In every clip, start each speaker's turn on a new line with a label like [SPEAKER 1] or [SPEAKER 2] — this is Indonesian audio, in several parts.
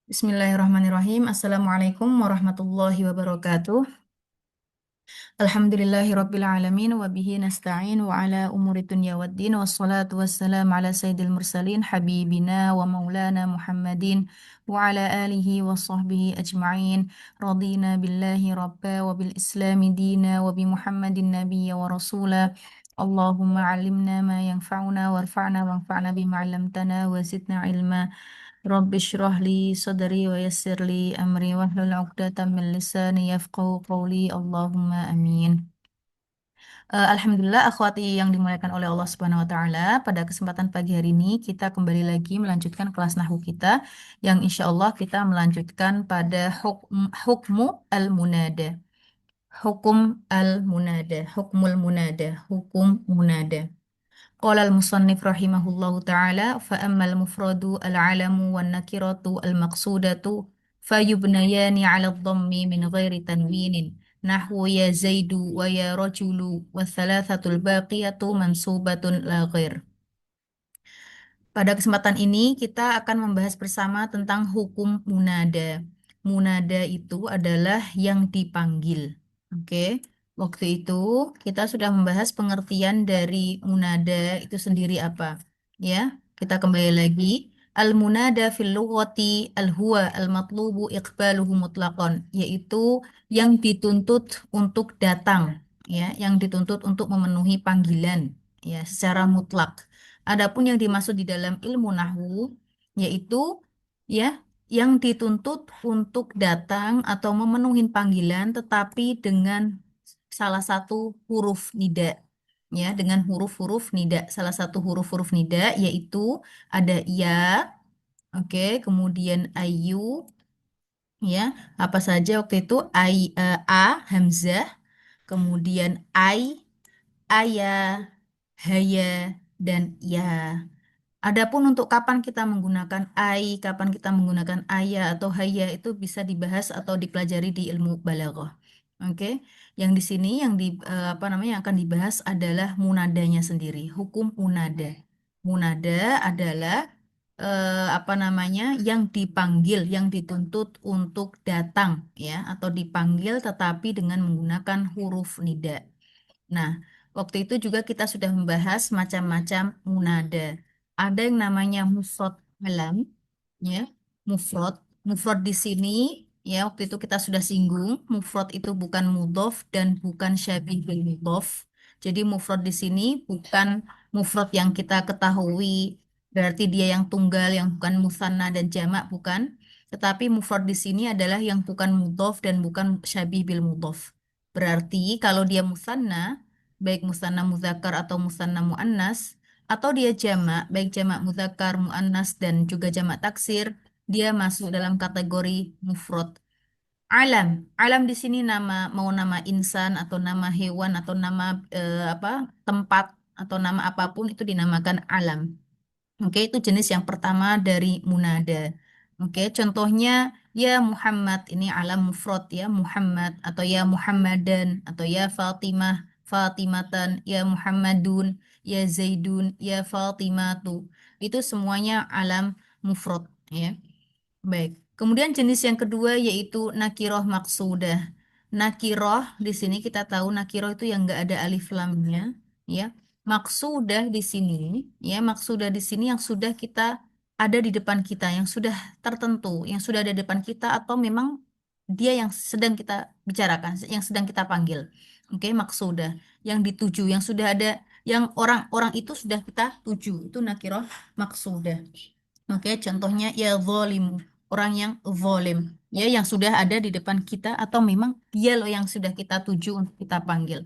[SPEAKER 1] Bismillahirrahmanirrahim. Assalamualaikum warahmatullahi wabarakatuh. Alhamdulillahirabbil alamin wa bihi nasta'in wa ala umuri dunya waddin wassalatu wassalamu ala sayyidil mursalin habibina wa maulana Muhammadin wa ala alihi wa sahbihi ajma'in. Radina billahi rabba wa bil islami dina wa bi Muhammadin nabiyya wa rasula. Allahumma alimna ma yanfa'una warfa'na wanfa'na bima 'allamtana wa zidna ilma. Rabbi shrah li sadri wa yassir li amri wahlul 'uqdatam min lisani yafqahu qawli. Allahumma amin. Alhamdulillah akhwati yang dimuliakan oleh Allah Subhanahu wa taala, pada kesempatan pagi hari ini kita kembali lagi melanjutkan kelas nahwu kita yang insya Allah kita melanjutkan pada hukmu al-munada. Hukum al-munada, hukmul munada, hukum munada. Qala al-musannif rahimahullahu ta'ala fa ammal mufradu al-alamu wan nakiratu al-maqsudatu fayubnayani 'ala ad-dhammi min ghairi tanwinin nahwu ya zaidu wa ya rajulu wa thalathatul baqiyatu mansubatun la ghair. Pada kesempatan ini kita akan membahas bersama tentang hukum munada. Munada itu adalah yang dipanggil. Oke. Waktu itu kita sudah membahas pengertian dari munada itu sendiri apa. Ya, kita kembali lagi. Al-munada fil lughati al-huwa al-matlubu iqbaluhu mutlaqan, yaitu yang dituntut untuk datang, ya, yang dituntut untuk memenuhi panggilan, ya, secara mutlak. Adapun yang dimaksud di dalam ilmu nahwu yaitu, ya, yang dituntut untuk datang atau memenuhi panggilan tetapi dengan salah satu huruf nida, ya, dengan huruf-huruf nida. Salah satu huruf-huruf nida yaitu ada ya, oke, kemudian ayu, ya, apa saja waktu itu a hamzah, kemudian aya, haya, dan ya. Adapun untuk kapan kita menggunakan kapan kita menggunakan aya atau haya itu bisa dibahas atau dipelajari di ilmu balaghah. Oke, yang di sini yang apa namanya yang akan dibahas adalah munadanya sendiri, hukum munada. Munada adalah apa namanya yang dipanggil, yang dituntut untuk datang, ya, atau dipanggil tetapi dengan menggunakan huruf nida. Nah, waktu itu juga kita sudah membahas macam-macam munada. Ada yang namanya mufrad alam, ya. Mufrad, mufrad di sini, ya, waktu itu kita sudah singgung, mufrad itu bukan mudhof dan bukan syabih bil mudhof. Jadi mufrad di sini bukan mufrad yang kita ketahui, berarti dia yang tunggal, yang bukan musanna dan jamak, bukan. Tetapi mufrad di sini adalah yang bukan mudhof dan bukan syabih bil mudhof. Berarti kalau dia musanna, baik musanna muzakkar atau musanna muannas, atau dia jamak, baik jamak muzakkar, muannas dan juga jamak taksir, dia masuk dalam kategori mufrad. Alam, alam di sini nama, mau nama insan atau nama hewan atau nama apa tempat atau nama apapun itu dinamakan alam. Oke, itu jenis yang pertama dari munada. Oke, contohnya ya Muhammad, ini alam mufrad, ya Muhammad, atau ya Muhammadan, atau ya Fatimah, Fatimatan, ya Muhammadun, ya Zaidun, ya Fatimatu. Itu semuanya alam mufrad, ya. Baik. Kemudian jenis yang kedua yaitu nakiroh maksudah. Nakiroh di sini kita tahu nakiroh itu yang enggak ada alif lamnya, ya. Maksudah di sini, ya, maksudah di sini yang sudah kita ada di depan kita, yang sudah tertentu, yang sudah ada di depan kita atau memang dia yang sedang kita bicarakan, yang sedang kita panggil. Oke, maksudah, yang dituju, yang sudah ada, yang orang-orang itu sudah kita tuju, itu nakiroh maksudah. Oke, contohnya ya zolimu, orang yang zolim, ya, yang sudah ada di depan kita atau memang dia loh yang sudah kita tuju untuk kita panggil.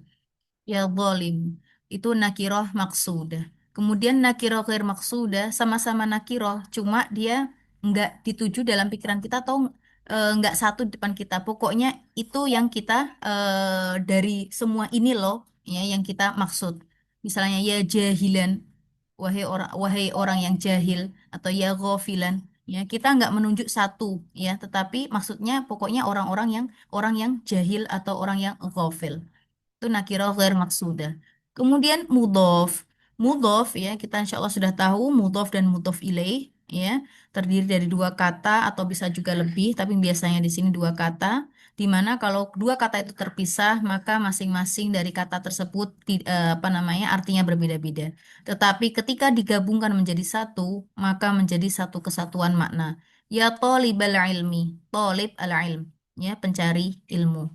[SPEAKER 1] Ya zalim, itu nakiroh maksudah. Kemudian nakiroh ghair maksudah sama-sama nakiroh, cuma dia nggak dituju dalam pikiran kita atau nggak satu di depan kita. Pokoknya itu yang kita dari semua ini loh, ya, yang kita maksud. Misalnya ya jahilan, wahai orang yang jahil, atau ya ghafilan, ya, kita nggak menunjuk satu, ya, tetapi maksudnya pokoknya orang yang jahil atau orang yang ghafil. Itu nakirah ghair maksudah. Kemudian mudhof. Mudhof, ya, kita insya Allah sudah tahu mudhof dan mudhof ilaih, ya, terdiri dari dua kata atau bisa juga lebih, tapi biasanya di sini dua kata, di mana kalau dua kata itu terpisah, maka masing-masing dari kata tersebut apa namanya artinya berbeda-beda. Tetapi ketika digabungkan menjadi satu, maka menjadi satu kesatuan makna. Ya tolibal ilmi, tolib al ilm, ya pencari ilmu.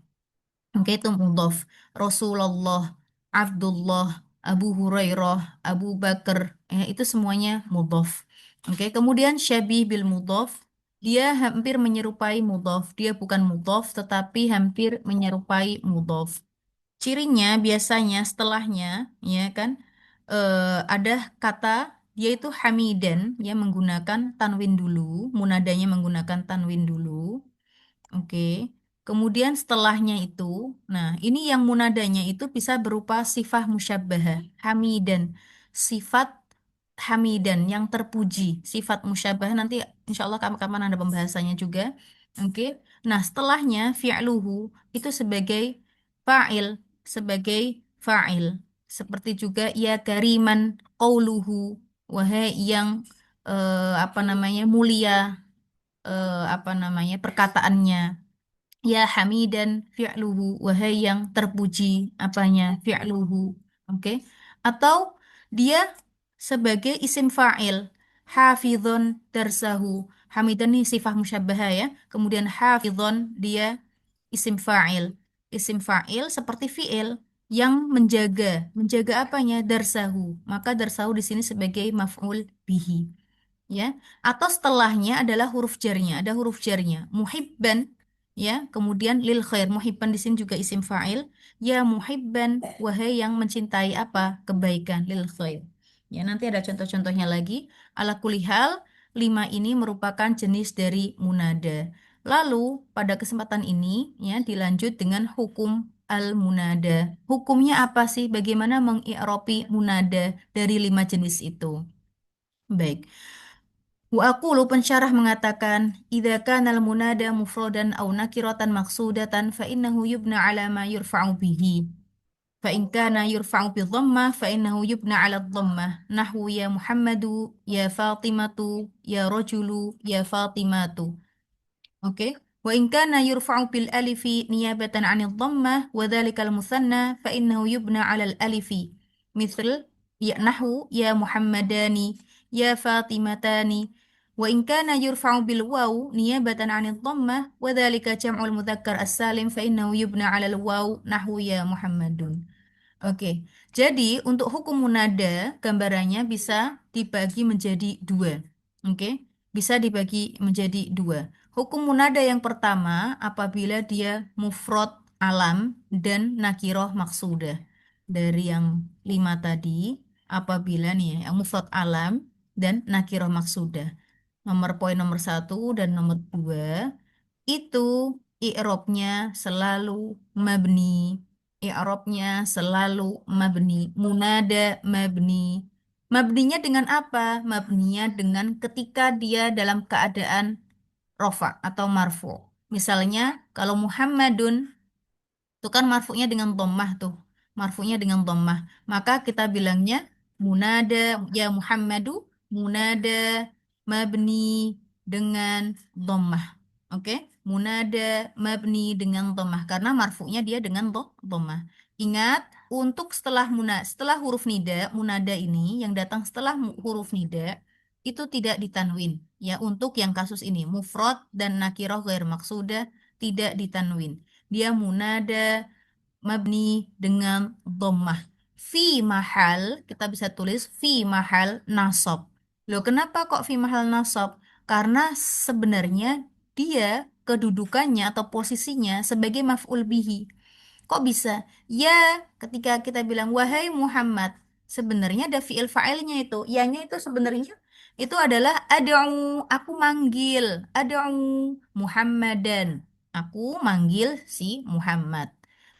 [SPEAKER 1] Oke, itu mudhof. Rasulullah, Abdullah, Abu Hurairah, Abu Bakar, ya, itu semuanya mudhof. Oke, kemudian syabih bil mudhof, dia hampir menyerupai mudhof. Dia bukan mudhof, tetapi hampir menyerupai mudhof. Cirinya biasanya setelahnya, ya kan, ada kata dia itu hamidan, ya menggunakan tanwin dulu, munadanya menggunakan tanwin dulu. Oke. Kemudian setelahnya itu, nah ini yang munadanya itu bisa berupa sifat musyabbahah, hamidan, sifat hamidan yang terpuji, sifat musyabbahah nanti insya Allah kapan-kapan ada pembahasannya juga. Oke. Nah setelahnya fi'luhu itu sebagai fa'il, sebagai fa'il. Seperti juga ya kariman qauluhu, wahai yang apa namanya mulia, apa namanya perkataannya. Ya hamidan fi'luhu, wahai yang terpuji apanya fi'luhu. Oke. Atau dia sebagai isim fa'il, hafidhon darsahu. Hamidan ini sifat musyabbahah ya. Kemudian hafidhon dia isim fa'il. Isim fa'il seperti fi'il yang menjaga. Menjaga apanya? Darsahu. Maka darsahu di sini sebagai maf'ul bihi, ya, atau setelahnya adalah huruf jarnya, ada huruf jarnya muhibban, ya, kemudian lil khair, muhibban di sini juga isim fa'il, ya muhibban, wahai yang mencintai apa kebaikan, lil khair, ya, nanti ada contoh-contohnya lagi. Ala kulihal, lima ini merupakan jenis dari munada. Lalu pada kesempatan ini, ya, dilanjut dengan hukum al munada. Hukumnya apa sih, bagaimana mengi'robi munada dari lima jenis itu? Baik. Wa aqulu, pensyarah mengatakan, idza kana al-munada mufradan aw nakiratan maqsudatan fa innahu yubna ala ma yurfa'u bihi. Fa in kana yurfa'u bi dhammah fa innahu yubna ala dhammah. Nahwu ya Muhammadu, ya Fatimatu, ya rajulu, ya Fatimatu. Oke. Wa in kana yurfa'u bil alifi niyabatan 'anil dhammah wa dzalika al musanna fa innahu yubna 'ala al alifi. Misal ya nahwu ya Muhammadani, ya Fatimatani. Wa in kana yurfa'u bil waw niyabatan 'anil dhammah wa dzalika jam'ul mudzakkar as-salim fa innahu yubna 'ala al waw nahwu ya Muhammadun. Oke, jadi untuk hukum munada gambarannya bisa dibagi menjadi dua. Oke, bisa dibagi menjadi dua. Hukum munada yang pertama apabila dia mufrad alam dan nakiroh maksudah. Dari yang lima tadi, apabila nih yang mufrad alam dan nakiroh maksudah. Nomor poin nomor satu dan nomor dua itu i'robnya selalu mabni. I'robnya selalu mabni. Munada mabni. Mabninya dengan apa? Mabninya dengan ketika dia dalam keadaan rofa atau marfu. Misalnya kalau Muhammadun itu kan marfu'nya dengan dhammah tuh. Marfu'nya dengan dhammah. Maka kita bilangnya munada ya Muhammadu, munada mabni dengan dhammah. Oke, munada mabni dengan dhammah karena marfu'nya dia dengan dhammah. Ingat, untuk setelah huruf nida, munada ini yang datang setelah huruf nida itu tidak ditanwin. Ya, untuk yang kasus ini mufrad dan nakirah ghair maksudah tidak ditanwin. Dia munada mabni dengan dhammah. Fi mahal, kita bisa tulis fi mahal nasab. Loh, kenapa kok fi mahal nasab? Karena sebenarnya dia kedudukannya atau posisinya sebagai maf'ul bihi. Kok bisa? Ya, ketika kita bilang wahai Muhammad, sebenarnya ada fiil fa'ilnya itu. Ianya itu sebenarnya itu adalah ad'u, aku manggil, ad'u Muhammadan. Aku manggil si Muhammad.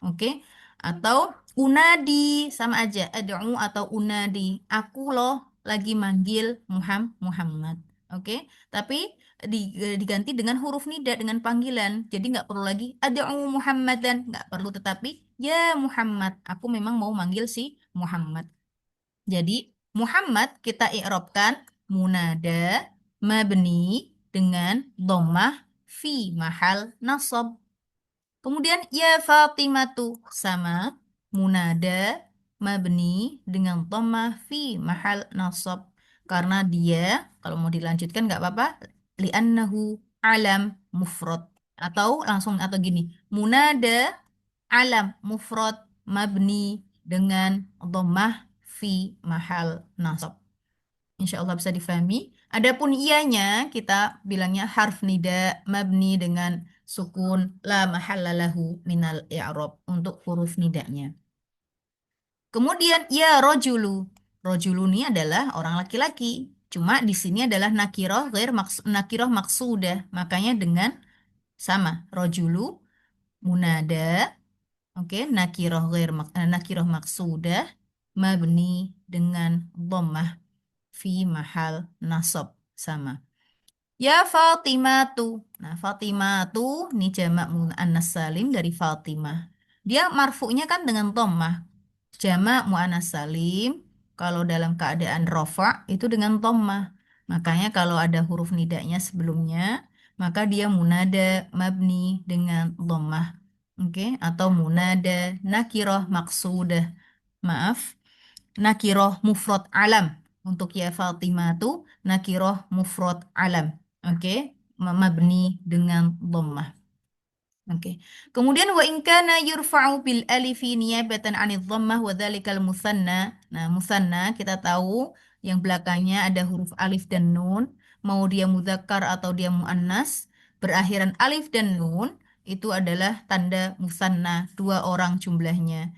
[SPEAKER 1] Oke? Atau unadi sama aja, ad'u atau unadi. Aku loh lagi manggil Muhammad. Oke? Tapi diganti dengan huruf nida dengan panggilan. Jadi nggak perlu lagi ad'u Muhammadan, nggak perlu, tetapi ya Muhammad, aku memang mau manggil si Muhammad. Jadi Muhammad kita i'rabkan munada, mabni dengan dhammah fi mahal nasab. Kemudian ya Fatimatu sama munada mabni dengan dhammah fi mahal nasab. Karena dia kalau mau dilanjutkan nggak apa-apa li'annahu alam mufrad atau langsung atau gini munada alam mufrad mabni dengan dhammah fi mahal nasab. Insya Allah bisa difahami. Adapun ianya kita bilangnya harf nida mabni dengan sukun la mahalla lahu minal i'rab untuk huruf nidanya. Kemudian ya rojulu. Rojulu ini adalah orang laki-laki. Cuma di sini adalah nakiroh maksudah. Makanya dengan sama rojulu munada, oke, nakiroh maksudah mabni dengan dhammah fi mahal nasab sama. Ya Fatimatu. Nah, Fatimatu ini jamak muannas salim dari Fatimah. Dia marfu'nya kan dengan dhammah. Jamak muannas salim kalau dalam keadaan rofa itu dengan dhammah. Makanya kalau ada huruf nidanya sebelumnya, maka dia munada mabni dengan dhammah. Oke, atau munada nakiroh maksudah. Maaf, nakiroh mufrad alam. Untuk ya Fatimah itu nakiroh mufrad alam. Oke, mabni dengan dhammah. Oke. Kemudian wa in kana yurfa'u bil alifi niyabatan 'anil dhammah wa dzalikal musanna. Nah, musanna kita tahu yang belakangnya ada huruf alif dan nun, mau dia mudzakkar atau dia muannas, berakhiran alif dan nun itu adalah tanda musanna, dua orang jumlahnya.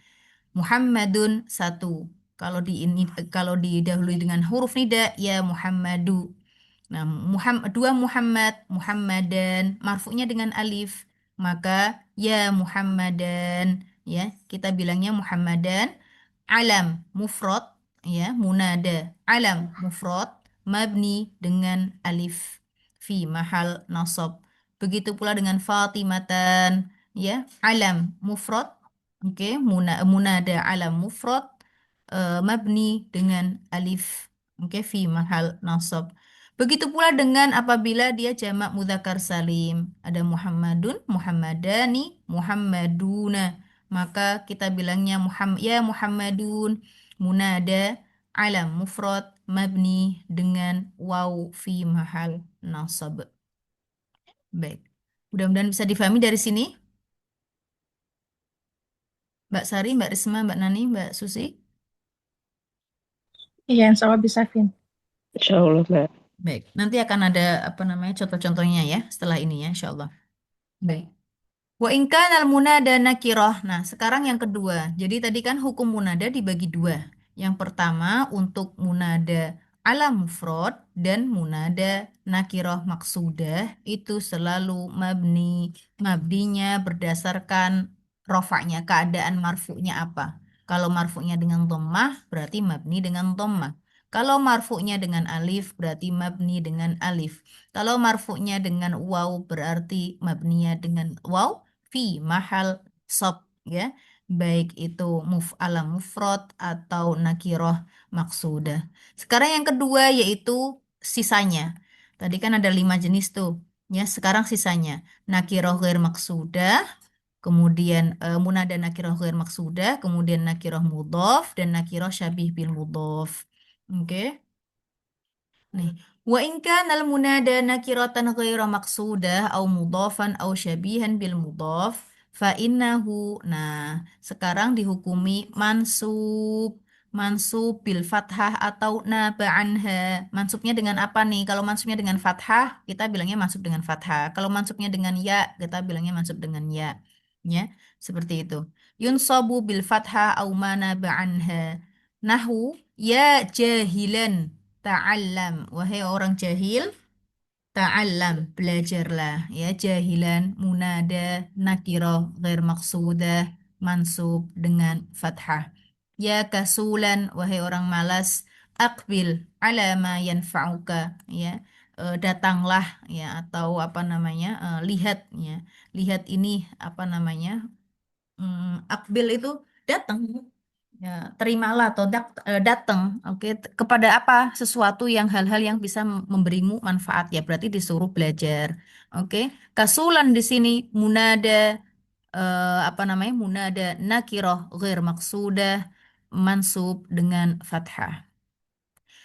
[SPEAKER 1] Muhammadun satu. Kalau didahului dengan huruf nida ya Muhammadu. Nah, dua Muhammad, Muhammadan, marfu'nya dengan alif. Maka ya Muhammadan, ya kita bilangnya Muhammadan. Alam mufrad, ya munada. Alam mufrad, mabni dengan alif fi mahal nasab. Begitu pula dengan Fatimatan, ya alam mufrad, oke, munada alam mufrad, mabni dengan alif, oke, fi mahal nasab. Begitu pula dengan apabila dia jamak mudzakkar salim. Ada Muhammadun, Muhammadani, Muhammaduna. Maka kita bilangnya ya Muhammadun. Munada, alam mufrad, mabni dengan waw fi mahal nasab. Baik. Mudah-mudahan bisa difahami dari sini. Mbak Sari, Mbak Risma, Mbak Nani, Mbak Susi.
[SPEAKER 2] Iya, insya Allah bisa, Vin.
[SPEAKER 3] Insya Allah, Mbak.
[SPEAKER 1] Baik. Nanti akan ada apa namanya contoh-contohnya ya setelah ini ya, insya Allah. Baik. Wa in kanal munada nakiroh. Nah, sekarang yang kedua. Jadi tadi kan hukum munada dibagi dua. Yang pertama untuk munada alam mufrad dan munada nakiroh maksudah itu selalu mabni. Mabdinya berdasarkan rofaknya, keadaan marfu'nya apa. Kalau marfu'nya dengan dhammah berarti mabni dengan dhammah. Kalau marfu'nya dengan alif berarti mabni dengan alif. Kalau marfu'nya dengan waw berarti mabninya dengan waw fi mahal sob, ya, baik itu alam mufrad atau nakiroh maksudah. Sekarang yang kedua yaitu sisanya. Tadi kan ada 5 jenis tuh, ya. Sekarang sisanya nakiroh ghair maksudah, kemudian munada nakiroh ghair maksudah, kemudian nakiroh mudhof dan nakiroh syabih bil mudhof. Oke. Nih, wa in kana al munada nakiratan ghaira maqsudah au mudhafan au syabihan bil mudhaf fa innahu. Nah, sekarang dihukumi mansub. Mansub bil fathah atau naba anha. Mansubnya dengan apa nih? Kalau mansubnya dengan fathah, kita bilangnya mansub dengan fathah. Kalau mansubnya dengan ya, kita bilangnya mansub dengan ya. Ya, seperti itu. Yunsabu bil fathah au mana anha. Nahu ya jahilan. Ta'allam, wahai orang jahil, ta'allam, belajarlah. Ya, jahilan, munada, nakirah, ghair maksudah, mansub dengan fathah. Ya kasulan, wahai orang malas, aqbil ala ma yanfa'uka. Ya, datanglah, ya, atau apa namanya, lihat, ya. Lihat ini, apa namanya, akbil itu datang. Ya, terimalah atau datang, oke, kepada apa? Sesuatu yang hal-hal yang bisa memberimu manfaat ya, berarti disuruh belajar. Oke. Kasulan di sini munada apa namanya? Munada nakiroh ghair maksudah mansub dengan fathah.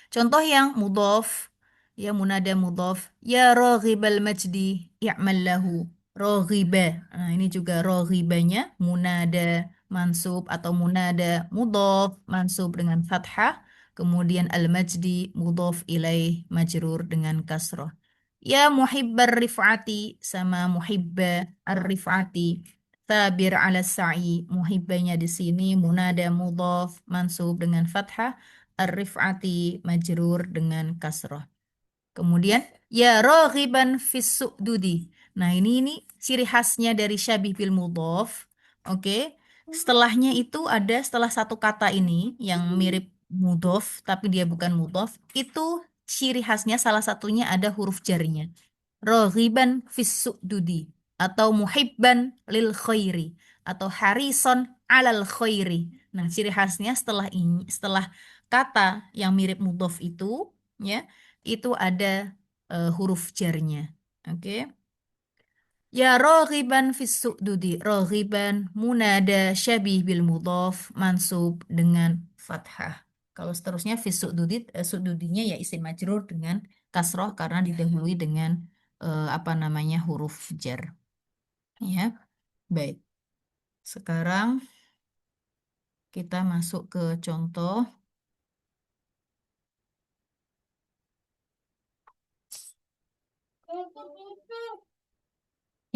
[SPEAKER 1] Contoh yang mudhof, ya munada mudhof, ya raghibal majdi i'mal lahu. Raghiba. Nah, ini juga raghibanya munada mansub atau munada mudhof mansub dengan fathah. Kemudian al-majdi mudhof ilaih majrur dengan kasrah. Ya muhibbar rif'ati sama muhibba ar-rif'ati. Tabir ala sa'i muhibbanya di sini munada mudhof mansub dengan fathah ar-rif'ati majrur dengan kasroh. Kemudian ya raghiban fis su'dudi. Nah, ini ciri khasnya dari syabih bil mudhof. Oke. Setelahnya itu ada setelah satu kata ini yang mirip mudhof tapi dia bukan mudhof, itu ciri khasnya salah satunya ada huruf jarnya. Raghiban fis su'dudi atau muhibban lil khairi atau harison alal khairi. Nah, ciri khasnya setelah ini, setelah kata yang mirip mudhof itu, ya, itu ada huruf jarnya. Oke. Ya raghiban fis su'dudi. Raghiban munada syabih bil mudhof mansub dengan fathah. Kalau seterusnya fis su'dudi, su'dudinya ya isim majrur dengan kasroh karena didahului dengan apa namanya huruf jar. Ya, baik. Sekarang kita masuk ke contoh.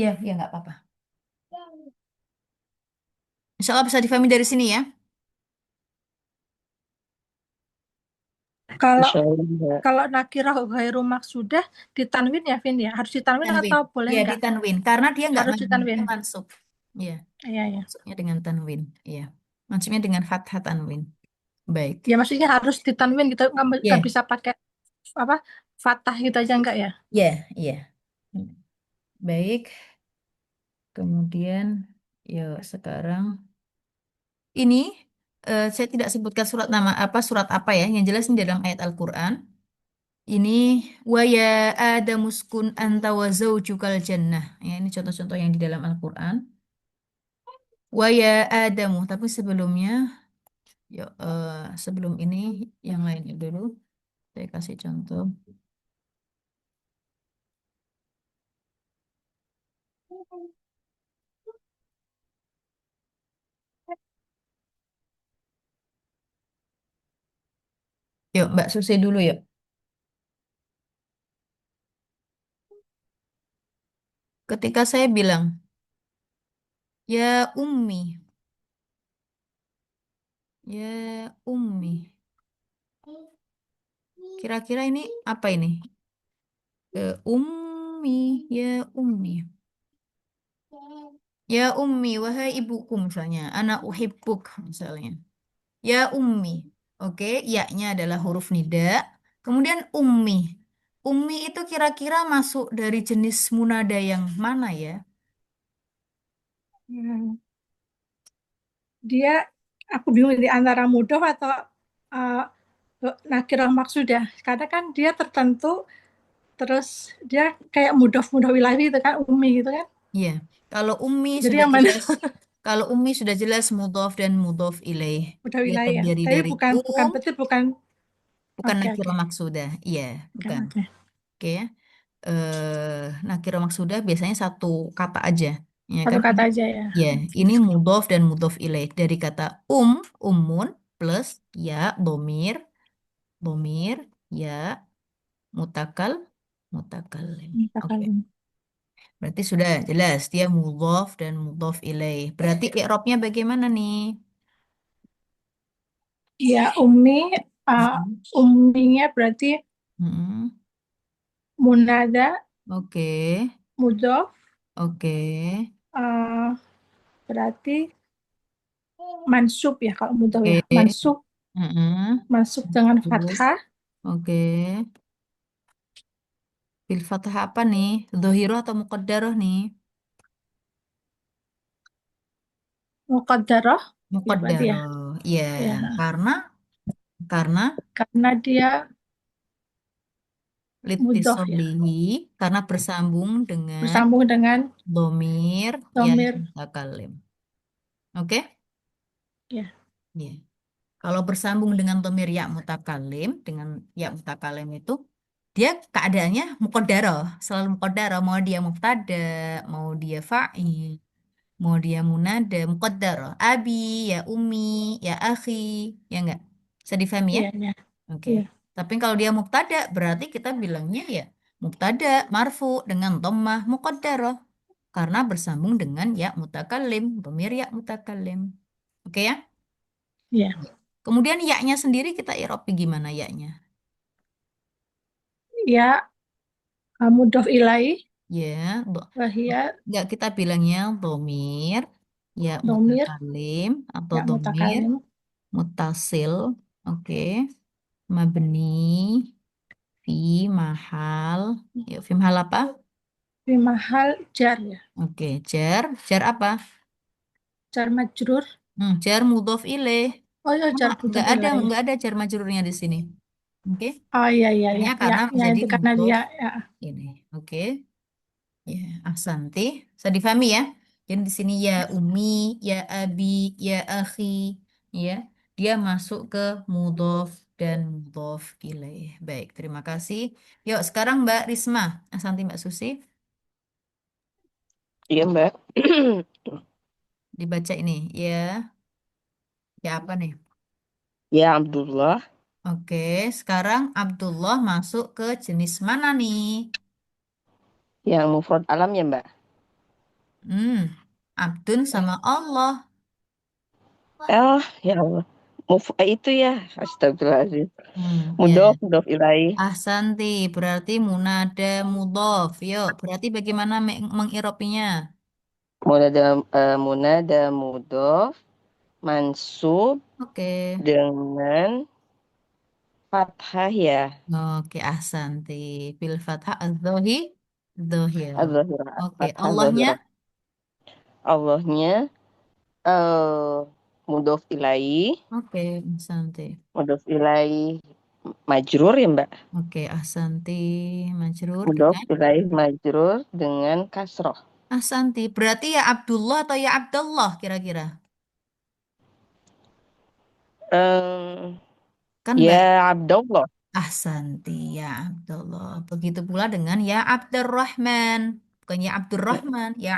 [SPEAKER 1] Ya, ya nggak apa-apa. Insya Allah bisa difahami dari sini ya.
[SPEAKER 2] Kalau
[SPEAKER 3] Insya Allah.
[SPEAKER 2] kalau nakirah ghairu maksudah ditanwin ya, Vin ya. Harus ditanwin
[SPEAKER 1] Tanwin.
[SPEAKER 2] atau boleh
[SPEAKER 1] Ya,
[SPEAKER 2] enggak?
[SPEAKER 1] ditanwin. Karena dia nggak
[SPEAKER 2] Harus ditanwin.
[SPEAKER 1] mansub. Ya,
[SPEAKER 2] Iya, ya.
[SPEAKER 1] maksudnya dengan tanwin. Ya, maksudnya dengan fathah tanwin. Baik.
[SPEAKER 2] Ya maksudnya harus ditanwin gitu, nggak
[SPEAKER 1] Ya,
[SPEAKER 2] bisa pakai apa fathah gitu aja enggak ya?
[SPEAKER 1] ya, ya. Baik. Kemudian, yuk sekarang ini saya tidak sebutkan surat nama apa surat apa ya. Yang jelas ini dalam ayat Al-Qur'an. Ini wa ya adamuskun anta wa zaujukal jannah. Ya, ini contoh-contoh yang di dalam Al-Qur'an. Wa ya adamu, tapi sebelumnya yuk sebelum ini yang lainnya dulu saya kasih contoh. Yuk Mbak Susi dulu yuk. Ketika saya bilang ya ummi, ya ummi. Kira-kira ini apa ini? Ummi, ya ummi. Ya ummi, wahai ibuku misalnya. Anak uhibbuk misalnya. Ya ummi. Oke, ya-nya adalah huruf nida. Kemudian ummi. Ummi itu kira-kira masuk dari jenis munada yang mana ya?
[SPEAKER 2] Hmm. Dia aku bingung di antara mudhof atau uh, nakirah maksudah. Karena kan dia tertentu terus dia kayak mudhof ilahi itu kan umi gitu kan.
[SPEAKER 1] Iya. Kalau ummi
[SPEAKER 2] Jadi
[SPEAKER 1] sudah
[SPEAKER 2] yang mana
[SPEAKER 1] jelas. Kalau ummi sudah jelas mudhof dan mudhof ilaih.
[SPEAKER 2] mudhof
[SPEAKER 1] Dia
[SPEAKER 2] ilahi ya.
[SPEAKER 1] terdiri
[SPEAKER 2] Tapi
[SPEAKER 1] dari
[SPEAKER 2] bukan bukan betul bukan.
[SPEAKER 1] bukan
[SPEAKER 2] Oke, oke.
[SPEAKER 1] nakira maksudah. Iya,
[SPEAKER 2] Oke,
[SPEAKER 1] bukan.
[SPEAKER 2] oke.
[SPEAKER 1] Oke ya. Nakira maksudah biasanya satu kata aja, ya
[SPEAKER 2] Satu
[SPEAKER 1] kan?
[SPEAKER 2] kata aja ya.
[SPEAKER 1] Ya, ini mudhof dan mudhof ilaih dari kata umun plus ya domir, domir ya mutakal, mutakalim. Oke,
[SPEAKER 2] Mutakalim.
[SPEAKER 1] berarti sudah jelas dia mudhof dan mudhof ilaih. Berarti i'rabnya bagaimana nih?
[SPEAKER 2] Ya, umi uh,
[SPEAKER 1] Mm-mm.
[SPEAKER 2] uminya berarti
[SPEAKER 1] Mm-mm.
[SPEAKER 2] munada
[SPEAKER 1] Oke,
[SPEAKER 2] mudhof
[SPEAKER 1] oke,
[SPEAKER 2] uh, berarti mansub ya kalau mudhof
[SPEAKER 1] oke.
[SPEAKER 2] ya. Mansub
[SPEAKER 1] Mm-mm.
[SPEAKER 2] mansub dengan
[SPEAKER 1] Tuh.
[SPEAKER 2] fathah
[SPEAKER 1] Oke. Bil fathah apa nih? Dhohiroh atau muqaddarah nih?
[SPEAKER 2] muqaddarah ya berarti ya.
[SPEAKER 1] Muqaddarah. Ya,
[SPEAKER 2] Ya,
[SPEAKER 1] karena
[SPEAKER 2] karena dia mudof ya,
[SPEAKER 1] litisoblihi, karena bersambung dengan
[SPEAKER 2] bersambung dengan
[SPEAKER 1] domir ya
[SPEAKER 2] domir
[SPEAKER 1] mutakalim. Oke?
[SPEAKER 2] ya,
[SPEAKER 1] Ya. Kalau bersambung dengan domir ya mutakalim, dengan ya mutakalim itu, dia keadaannya mukodaro, selalu mukodaro. Mau dia mubtada, mau dia fa'il, mau dia munada, mukodaro. Abi, ya umi, ya akhi, ya enggak? Bisa difahami ya?
[SPEAKER 2] iya, ya,
[SPEAKER 1] Oke.
[SPEAKER 2] iya,
[SPEAKER 1] Tapi kalau dia mubtada, berarti kita bilangnya ya mubtada marfu dengan dhammah muqaddarah karena bersambung dengan ya mutakalim, dhamir ya mutakalim. Oke ya?
[SPEAKER 2] iya.
[SPEAKER 1] Kemudian ya-nya sendiri kita irobi gimana ya-nya?
[SPEAKER 2] Ya, mudof ilaih,
[SPEAKER 1] Ya,
[SPEAKER 2] wahia
[SPEAKER 1] enggak kita bilangnya dhamir ya
[SPEAKER 2] domir,
[SPEAKER 1] mutakalim atau
[SPEAKER 2] ya
[SPEAKER 1] dhamir
[SPEAKER 2] mutakalim,
[SPEAKER 1] mutasil. Oke. Mabni fi mahal. Ya, fi mahal apa?
[SPEAKER 2] fi mahal jar ya,
[SPEAKER 1] Oke, jar. Jar apa?
[SPEAKER 2] jar majrur.
[SPEAKER 1] Jar mudhof ilaih.
[SPEAKER 2] Oh ya,
[SPEAKER 1] Karena
[SPEAKER 2] jar mudof ilaih.
[SPEAKER 1] nggak ada jar majrurnya di sini. Oke.
[SPEAKER 2] Oh iya, iya, iya,
[SPEAKER 1] Hanya
[SPEAKER 2] ya,
[SPEAKER 1] karena
[SPEAKER 2] ya
[SPEAKER 1] menjadi
[SPEAKER 2] itu karena
[SPEAKER 1] mudhof
[SPEAKER 2] dia, ya,
[SPEAKER 1] ini. Oke. Ya, ahsanti. Bisa difahami ya? Jadi di sini ya umi, ya abi, ya akhi, ya. Dia masuk ke mudhof dan mudhof ilaih. Baik, terima kasih. Yuk, sekarang Mbak Risma. Ahsanti Mbak Susi.
[SPEAKER 3] Iya, Mbak.
[SPEAKER 1] Dibaca ini. Ya, ya apa nih?
[SPEAKER 3] Ya, Abdullah
[SPEAKER 1] Oke, sekarang Abdullah masuk ke jenis mana nih?
[SPEAKER 3] yang mufrad alam ya, Mbak.
[SPEAKER 1] Abdun sama Allah.
[SPEAKER 3] Oh, ya Allah. Itu ya. Astagfirullahaladzim.
[SPEAKER 1] Ya.
[SPEAKER 3] Mudof ilaih.
[SPEAKER 1] Ahsanti, berarti munada mudhof. Yuk, berarti bagaimana mengiropinya?
[SPEAKER 3] Munada mudof mansub
[SPEAKER 1] Oke.
[SPEAKER 3] dengan fathah ya.
[SPEAKER 1] Oke, ahsanti. Bil fathah az-zohi, zohiro.
[SPEAKER 3] Az-zahirah.
[SPEAKER 1] Oke,
[SPEAKER 3] Fathah
[SPEAKER 1] Allahnya.
[SPEAKER 3] zahirah. Allahnya eh mudof ilaih.
[SPEAKER 1] Oke, ahsanti.
[SPEAKER 3] Mudof ilaih majrur ya, Mbak.
[SPEAKER 1] Oke, ahsanti. Majrur
[SPEAKER 3] Mudof
[SPEAKER 1] dengan
[SPEAKER 3] ilaih majrur dengan kasroh.
[SPEAKER 1] ahsanti. Berarti ya Abdullah atau ya Abdullah kira-kira?
[SPEAKER 3] Eh,
[SPEAKER 1] Kan
[SPEAKER 3] ya
[SPEAKER 1] Mbak
[SPEAKER 3] Abdullah.
[SPEAKER 1] Ahsanti ya Abdullah. Begitu pula dengan ya Abdurrahman. Bukan ya Abdurrahman, ya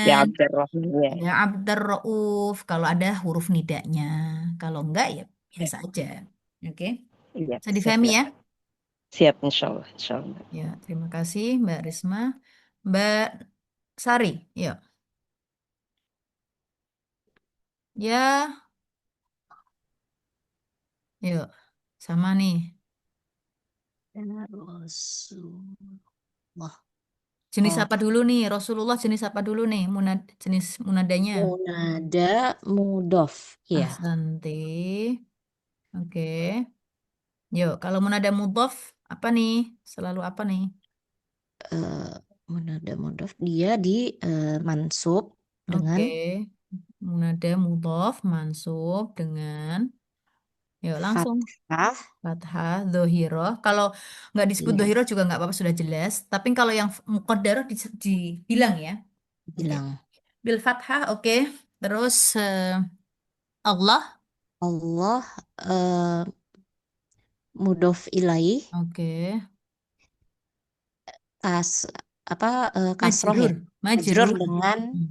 [SPEAKER 3] Ya
[SPEAKER 1] Abdurrahman.
[SPEAKER 3] Abdurrahman ya.
[SPEAKER 1] Ya Abdurrauf. Kalau ada huruf nidanya. Kalau enggak ya
[SPEAKER 3] Ya,
[SPEAKER 1] biasa aja. Oke.
[SPEAKER 3] iya,
[SPEAKER 1] Bisa
[SPEAKER 3] siap,
[SPEAKER 1] difahami
[SPEAKER 3] Mbak.
[SPEAKER 1] ya?
[SPEAKER 3] Siap, insya Allah. Insya Allah.
[SPEAKER 1] Ya, terima kasih Mbak Risma. Mbak Sari, yuk. Ya, yuk. Sama nih.
[SPEAKER 4] Ya Rasulullah.
[SPEAKER 1] Jenis
[SPEAKER 4] Oh,
[SPEAKER 1] apa dulu nih? Rasulullah jenis apa dulu nih? Jenis munadanya.
[SPEAKER 4] munada mudof. Ya,
[SPEAKER 1] Ahsanti. Oke. Yuk, kalau munada mudhof apa nih? Selalu apa nih?
[SPEAKER 4] eh, munada mudof. Dia di mansub dengan
[SPEAKER 1] Oke. Munada mudhof mansub dengan yuk langsung
[SPEAKER 4] fathah.
[SPEAKER 1] fathah dhohiroh. Kalau nggak disebut
[SPEAKER 4] Iya,
[SPEAKER 1] dhohiroh juga nggak apa-apa sudah jelas. Tapi kalau yang muqaddarah dibilang ya. Oke.
[SPEAKER 4] bilang
[SPEAKER 1] Bil fathah oke. Terus Allah.
[SPEAKER 4] Allah mudof ilaih
[SPEAKER 1] Oke.
[SPEAKER 4] kas apa kasroh ya.
[SPEAKER 1] Majrur.
[SPEAKER 4] Majrur
[SPEAKER 1] Majrur.
[SPEAKER 4] dengan
[SPEAKER 1] Hmm.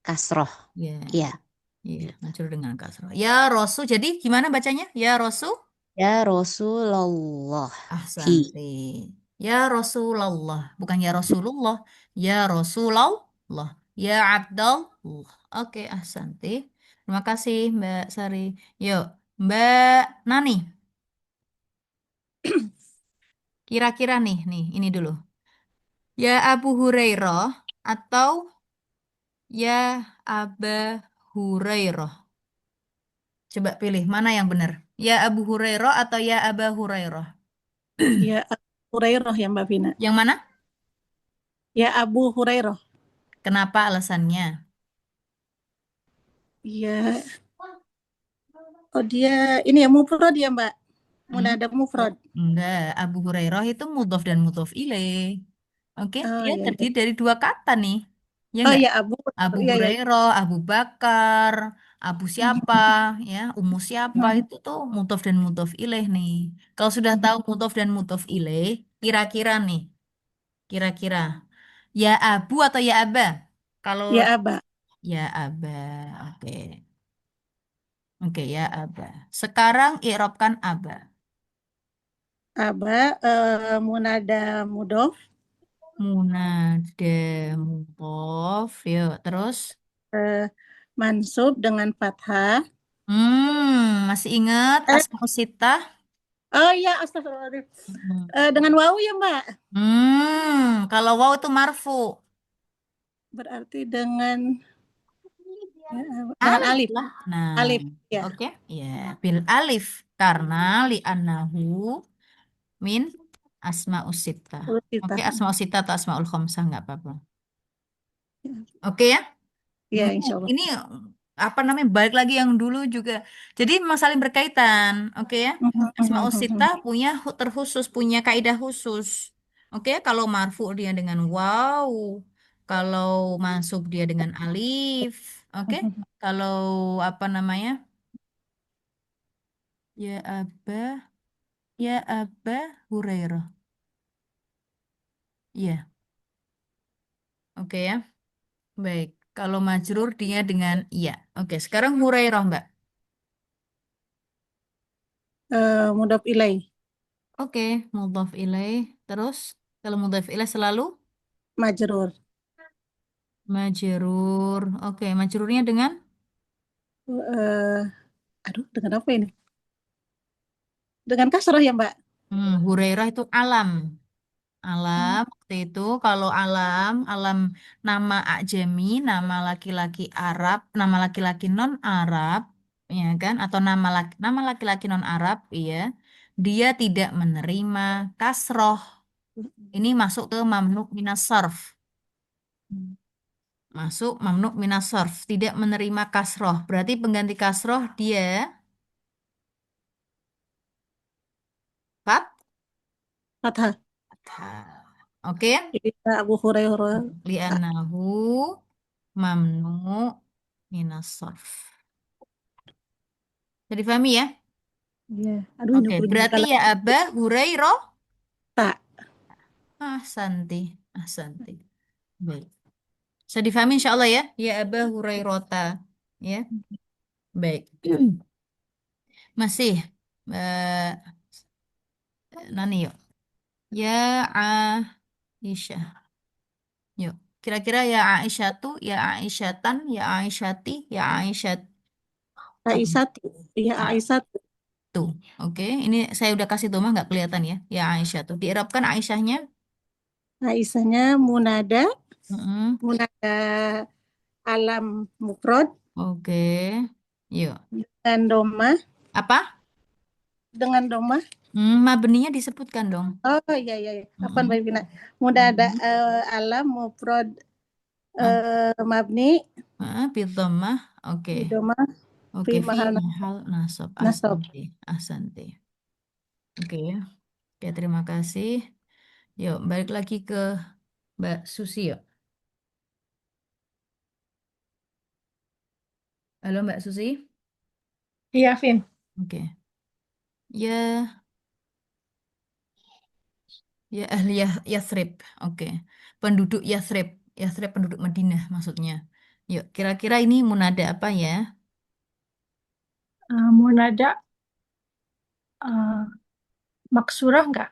[SPEAKER 4] kasroh.
[SPEAKER 1] Ya.
[SPEAKER 4] Iya.
[SPEAKER 1] Iya, majrur dengan kasroh. Ya Rosu. Jadi gimana bacanya? Ya Rosu.
[SPEAKER 4] Ya Rasulullah. Hi.
[SPEAKER 1] Ahsanti. Ya Rasulullah. Bukan ya Rasulullah. Ya Rasulullah. Ya Abdullah. Oke, ahsanti. Terima kasih Mbak Sari. Yuk, Mbak Nani. Kira-kira nih, ini dulu. Ya Abu Hurairah atau ya Aba Hurairah. Coba pilih mana yang benar. Ya Abu Hurairah atau ya Aba Hurairah.
[SPEAKER 2] Ya Abu Hurairah ya Mbak Vina.
[SPEAKER 1] Yang mana?
[SPEAKER 2] Ya Abu Hurairah.
[SPEAKER 1] Kenapa alasannya?
[SPEAKER 2] Ya, Oh, dia ini ya mufrad ya, Mbak.
[SPEAKER 1] Hmm?
[SPEAKER 2] Munada mufrad.
[SPEAKER 1] Enggak, Abu Hurairah itu mudhof dan mudhof ilaih. Oke,
[SPEAKER 2] Oh,
[SPEAKER 1] dia
[SPEAKER 2] iya, iya.
[SPEAKER 1] terdiri dari dua kata nih. Ya
[SPEAKER 2] Oh,
[SPEAKER 1] enggak?
[SPEAKER 2] ya, Abu.
[SPEAKER 1] Abu
[SPEAKER 2] Iya, iya.
[SPEAKER 1] Hurairah, Abu Bakar, Abu siapa, ya, Ummu siapa itu tuh mudhof dan mudhof ilaih nih. Kalau sudah tahu mudhof dan mudhof ilaih, kira-kira nih, kira-kira ya Abu atau ya Aba? Kalau
[SPEAKER 2] Ya, Aba.
[SPEAKER 1] ya Aba, oke. Oke ya Aba. Sekarang i'rabkan Aba.
[SPEAKER 2] Aba munada mudof
[SPEAKER 1] Munada mudhof, yuk terus.
[SPEAKER 2] eh, mansub dengan fathah.
[SPEAKER 1] Masih ingat
[SPEAKER 2] Eh,
[SPEAKER 1] Asmaul Sittah?
[SPEAKER 2] oh iya, astagfirullahaladzim.
[SPEAKER 1] Hmm.
[SPEAKER 2] Dengan wawu ya, Mbak.
[SPEAKER 1] Kalau waw itu marfu.
[SPEAKER 2] Berarti dengan ya, dengan
[SPEAKER 1] Alif
[SPEAKER 2] alif.
[SPEAKER 1] lah. Nah,
[SPEAKER 2] Alif, ya.
[SPEAKER 1] oke. Ya, bil alif karena li'annahu min asmaus sittah.
[SPEAKER 2] Huruf
[SPEAKER 1] Oke,
[SPEAKER 2] kita.
[SPEAKER 1] asmaul sittah atau asmaul khamsah nggak apa-apa. Oke ya.
[SPEAKER 2] Ya, insya Allah.
[SPEAKER 1] Ini apa namanya balik lagi yang dulu juga. Jadi memang saling berkaitan, oke ya. Asmaul sittah punya terkhusus, punya kaidah khusus. Oke, kalau marfu dia dengan waw, kalau mansub dia dengan alif, oke. Kalau apa namanya? Ya Aba, ya Aba Hurairah. Iya, oke ya. Baik. Kalau majrur dia dengan iya. Oke, sekarang Hurairah, Mbak.
[SPEAKER 2] Mudhof ilaih.
[SPEAKER 1] Oke, mudhaf ilaih. Terus kalau mudhaf ilaih selalu
[SPEAKER 2] Majrur.
[SPEAKER 1] majrur. Oke, majrurnya dengan
[SPEAKER 2] Eh, aduh, dengan apa ini? Dengan kasroh ya, Mbak?
[SPEAKER 1] Hurairah itu alam. Alam waktu itu kalau alam, alam nama ajami, nama laki-laki Arab, nama laki-laki non Arab, ya kan? Atau nama laki-laki non Arab, iya. Dia tidak menerima kasroh. Ini masuk ke mamnu minas sarf. Masuk mamnu minas sarf, tidak menerima kasroh. Berarti pengganti kasroh dia
[SPEAKER 2] Fathah.
[SPEAKER 1] fathah. Oke,
[SPEAKER 2] Jadi Abu Hurairah.
[SPEAKER 1] li'annahu mamnu minas sarf. Jadi pahami ya?
[SPEAKER 2] Iya. Aduh, ini
[SPEAKER 1] Oke,
[SPEAKER 2] bukan
[SPEAKER 1] berarti ya Aba Hurairah.
[SPEAKER 2] tak.
[SPEAKER 1] Santi, Santi. Baik. Bisa difahami insya Allah ya? Ya Aba Hurairota. Ya, baik. Masih. eh Nani yuk. Ya Aisyah. Yuk. Kira-kira ya Aisyah tuh, ya Aisyatan, ya Aisyati, ya Aisyat.
[SPEAKER 2] Aisyah. Iya, Aisyah.
[SPEAKER 1] Tuh, oke. Ini saya udah kasih tuh mah nggak kelihatan ya. Ya Aisyah tuh. Diirapkan Aisyahnya.
[SPEAKER 2] Aisyahnya munada.
[SPEAKER 1] Mm-mm.
[SPEAKER 2] Munada alam mufrad
[SPEAKER 1] Oke. Yuk.
[SPEAKER 2] dengan doma.
[SPEAKER 1] Apa?
[SPEAKER 2] Dengan doma.
[SPEAKER 1] Mabninya disebutkan dong.
[SPEAKER 2] Oh, iya, iya, iya. Apa
[SPEAKER 1] Mm-mm.
[SPEAKER 2] Mbak Vina? Munada
[SPEAKER 1] Mm-mm.
[SPEAKER 2] alam mufrad
[SPEAKER 1] Ah,
[SPEAKER 2] mabni
[SPEAKER 1] Bidhammah. Oke.
[SPEAKER 2] di doma fi
[SPEAKER 1] Oke, fi
[SPEAKER 2] mahal
[SPEAKER 1] mahal nasab.
[SPEAKER 2] nasab.
[SPEAKER 1] Asante. Asante. Oke ya. Oke, terima kasih. Yuk, balik lagi ke Mbak Susi yuk. Halo Mbak Susi.
[SPEAKER 2] Iya, Vin.
[SPEAKER 1] Oke. Ya, ya ahliyah Yathrib. Oke. Penduduk Yathrib. Yathrib penduduk Madinah maksudnya. Yuk, kira-kira ini munada apa ya?
[SPEAKER 2] Munada maksurah nggak?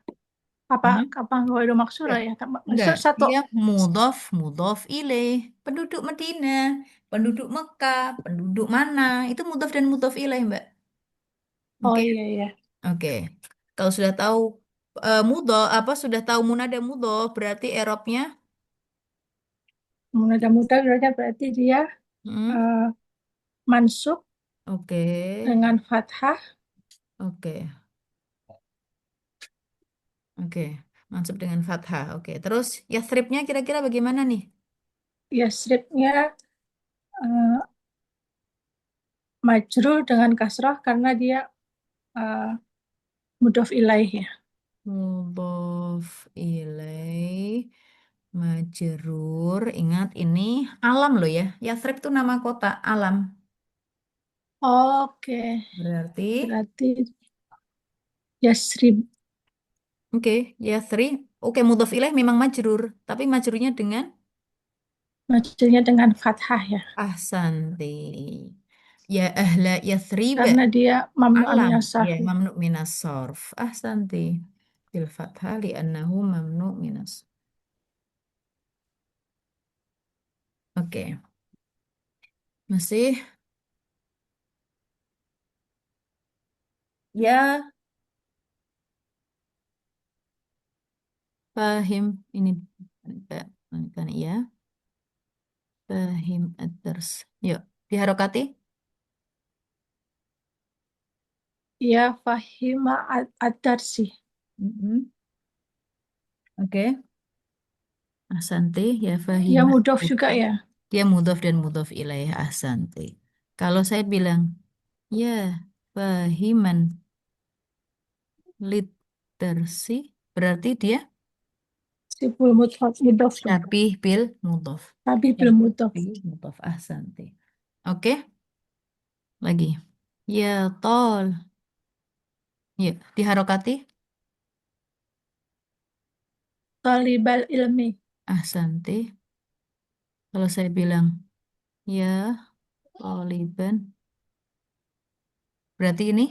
[SPEAKER 2] Apa
[SPEAKER 1] Hmm?
[SPEAKER 2] apa nggak ada maksurah
[SPEAKER 1] Enggak.
[SPEAKER 2] ya?
[SPEAKER 1] Enggak.
[SPEAKER 2] Maksud satu.
[SPEAKER 1] Dia mudhof ilaih. Penduduk Madinah, penduduk Mekah, penduduk mana? Itu mudhof dan mudhof ilaih, Mbak.
[SPEAKER 2] Oh,
[SPEAKER 1] Oke.
[SPEAKER 2] iya, iya.
[SPEAKER 1] Oke. Kalau sudah tahu mudhof apa sudah tahu munada mudhof berarti i'rabnya
[SPEAKER 2] Munada muta berarti dia
[SPEAKER 1] hmm,
[SPEAKER 2] eh, mansub
[SPEAKER 1] oke.
[SPEAKER 2] dengan fathah.
[SPEAKER 1] Oke. Oke. Mansub dengan fathah. Oke. Terus yathribnya kira-kira bagaimana nih?
[SPEAKER 2] Ya, stripnya majrur dengan kasrah karena dia mudhof ilaih ya.
[SPEAKER 1] Mudhof ilaih majrur. Ingat ini alam loh ya. Yathrib itu nama kota alam.
[SPEAKER 2] Oke,
[SPEAKER 1] Berarti
[SPEAKER 2] berarti Yasrib.
[SPEAKER 1] oke, Yathrib. Oke, mudhof ilaih memang majrur, tapi majrurnya dengan
[SPEAKER 2] Majrurnya dengan fathah ya.
[SPEAKER 1] ahsanti. Ya ahla Yathrib
[SPEAKER 2] Karena dia mamnu
[SPEAKER 1] alam.
[SPEAKER 2] minas
[SPEAKER 1] Ya,
[SPEAKER 2] sarf.
[SPEAKER 1] mamnu minas sorf. Ahsanti. Bil fathah li'annahu mamnu minas. Oke, masih ya pahim ini kan ya pahim ad-dars. Yuk, diharokati.
[SPEAKER 2] Ya fahima ad-darsi.
[SPEAKER 1] Mm-mm. Oke, ahsanti ya
[SPEAKER 2] Dia
[SPEAKER 1] fahim.
[SPEAKER 2] mudhof juga ya.
[SPEAKER 1] Dia mudhof dan mudhof ilaih ahsanti. Kalau saya bilang ya fahiman lid darsi berarti dia
[SPEAKER 2] Sibul mudhof dong.
[SPEAKER 1] syabih bil mudhof.
[SPEAKER 2] Tapi bil mudhof.
[SPEAKER 1] Syabih mudhof ahsanti. Oke, lagi. Ya tol. Ya, diharokati.
[SPEAKER 2] Talibal ilmi.
[SPEAKER 1] Ahsanti. Kalau saya bilang ya taliban berarti ini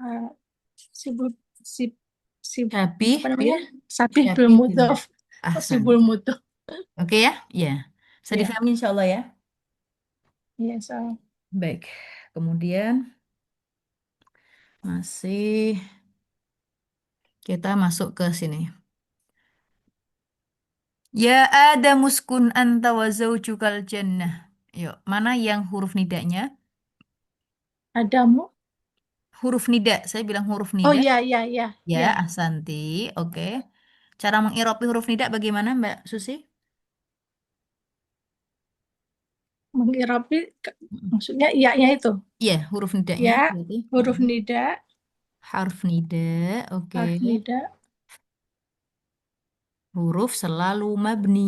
[SPEAKER 2] Uh, sibul sib, sib,
[SPEAKER 1] syabih
[SPEAKER 2] apa
[SPEAKER 1] bil
[SPEAKER 2] namanya? Sabih bil
[SPEAKER 1] syabih bil
[SPEAKER 2] mudhof. Sibul
[SPEAKER 1] ahsanti.
[SPEAKER 2] mudhof.
[SPEAKER 1] Oke ya? Ya. Bisa
[SPEAKER 2] Ya,
[SPEAKER 1] difahami insya Allah ya.
[SPEAKER 2] ya so.
[SPEAKER 1] Baik. Kemudian masih kita masuk ke sini. Ya Adam uskun anta wa zaujukal jannah. Yuk, mana yang huruf nidanya?
[SPEAKER 2] Adamu.
[SPEAKER 1] Huruf nida. Saya bilang huruf
[SPEAKER 2] Oh
[SPEAKER 1] nida.
[SPEAKER 2] ya, ya, ya,
[SPEAKER 1] Ya,
[SPEAKER 2] ya.
[SPEAKER 1] Ahsanti. Oke. Cara mengiropi huruf nida bagaimana, Mbak Susi?
[SPEAKER 2] Mengirapi,
[SPEAKER 1] Mm.
[SPEAKER 2] maksudnya iya itu.
[SPEAKER 1] Iya, huruf nidanya
[SPEAKER 2] Ya,
[SPEAKER 1] berarti
[SPEAKER 2] huruf nida,
[SPEAKER 1] harf nida. Oke.
[SPEAKER 2] harf nida,
[SPEAKER 1] Huruf selalu mabni.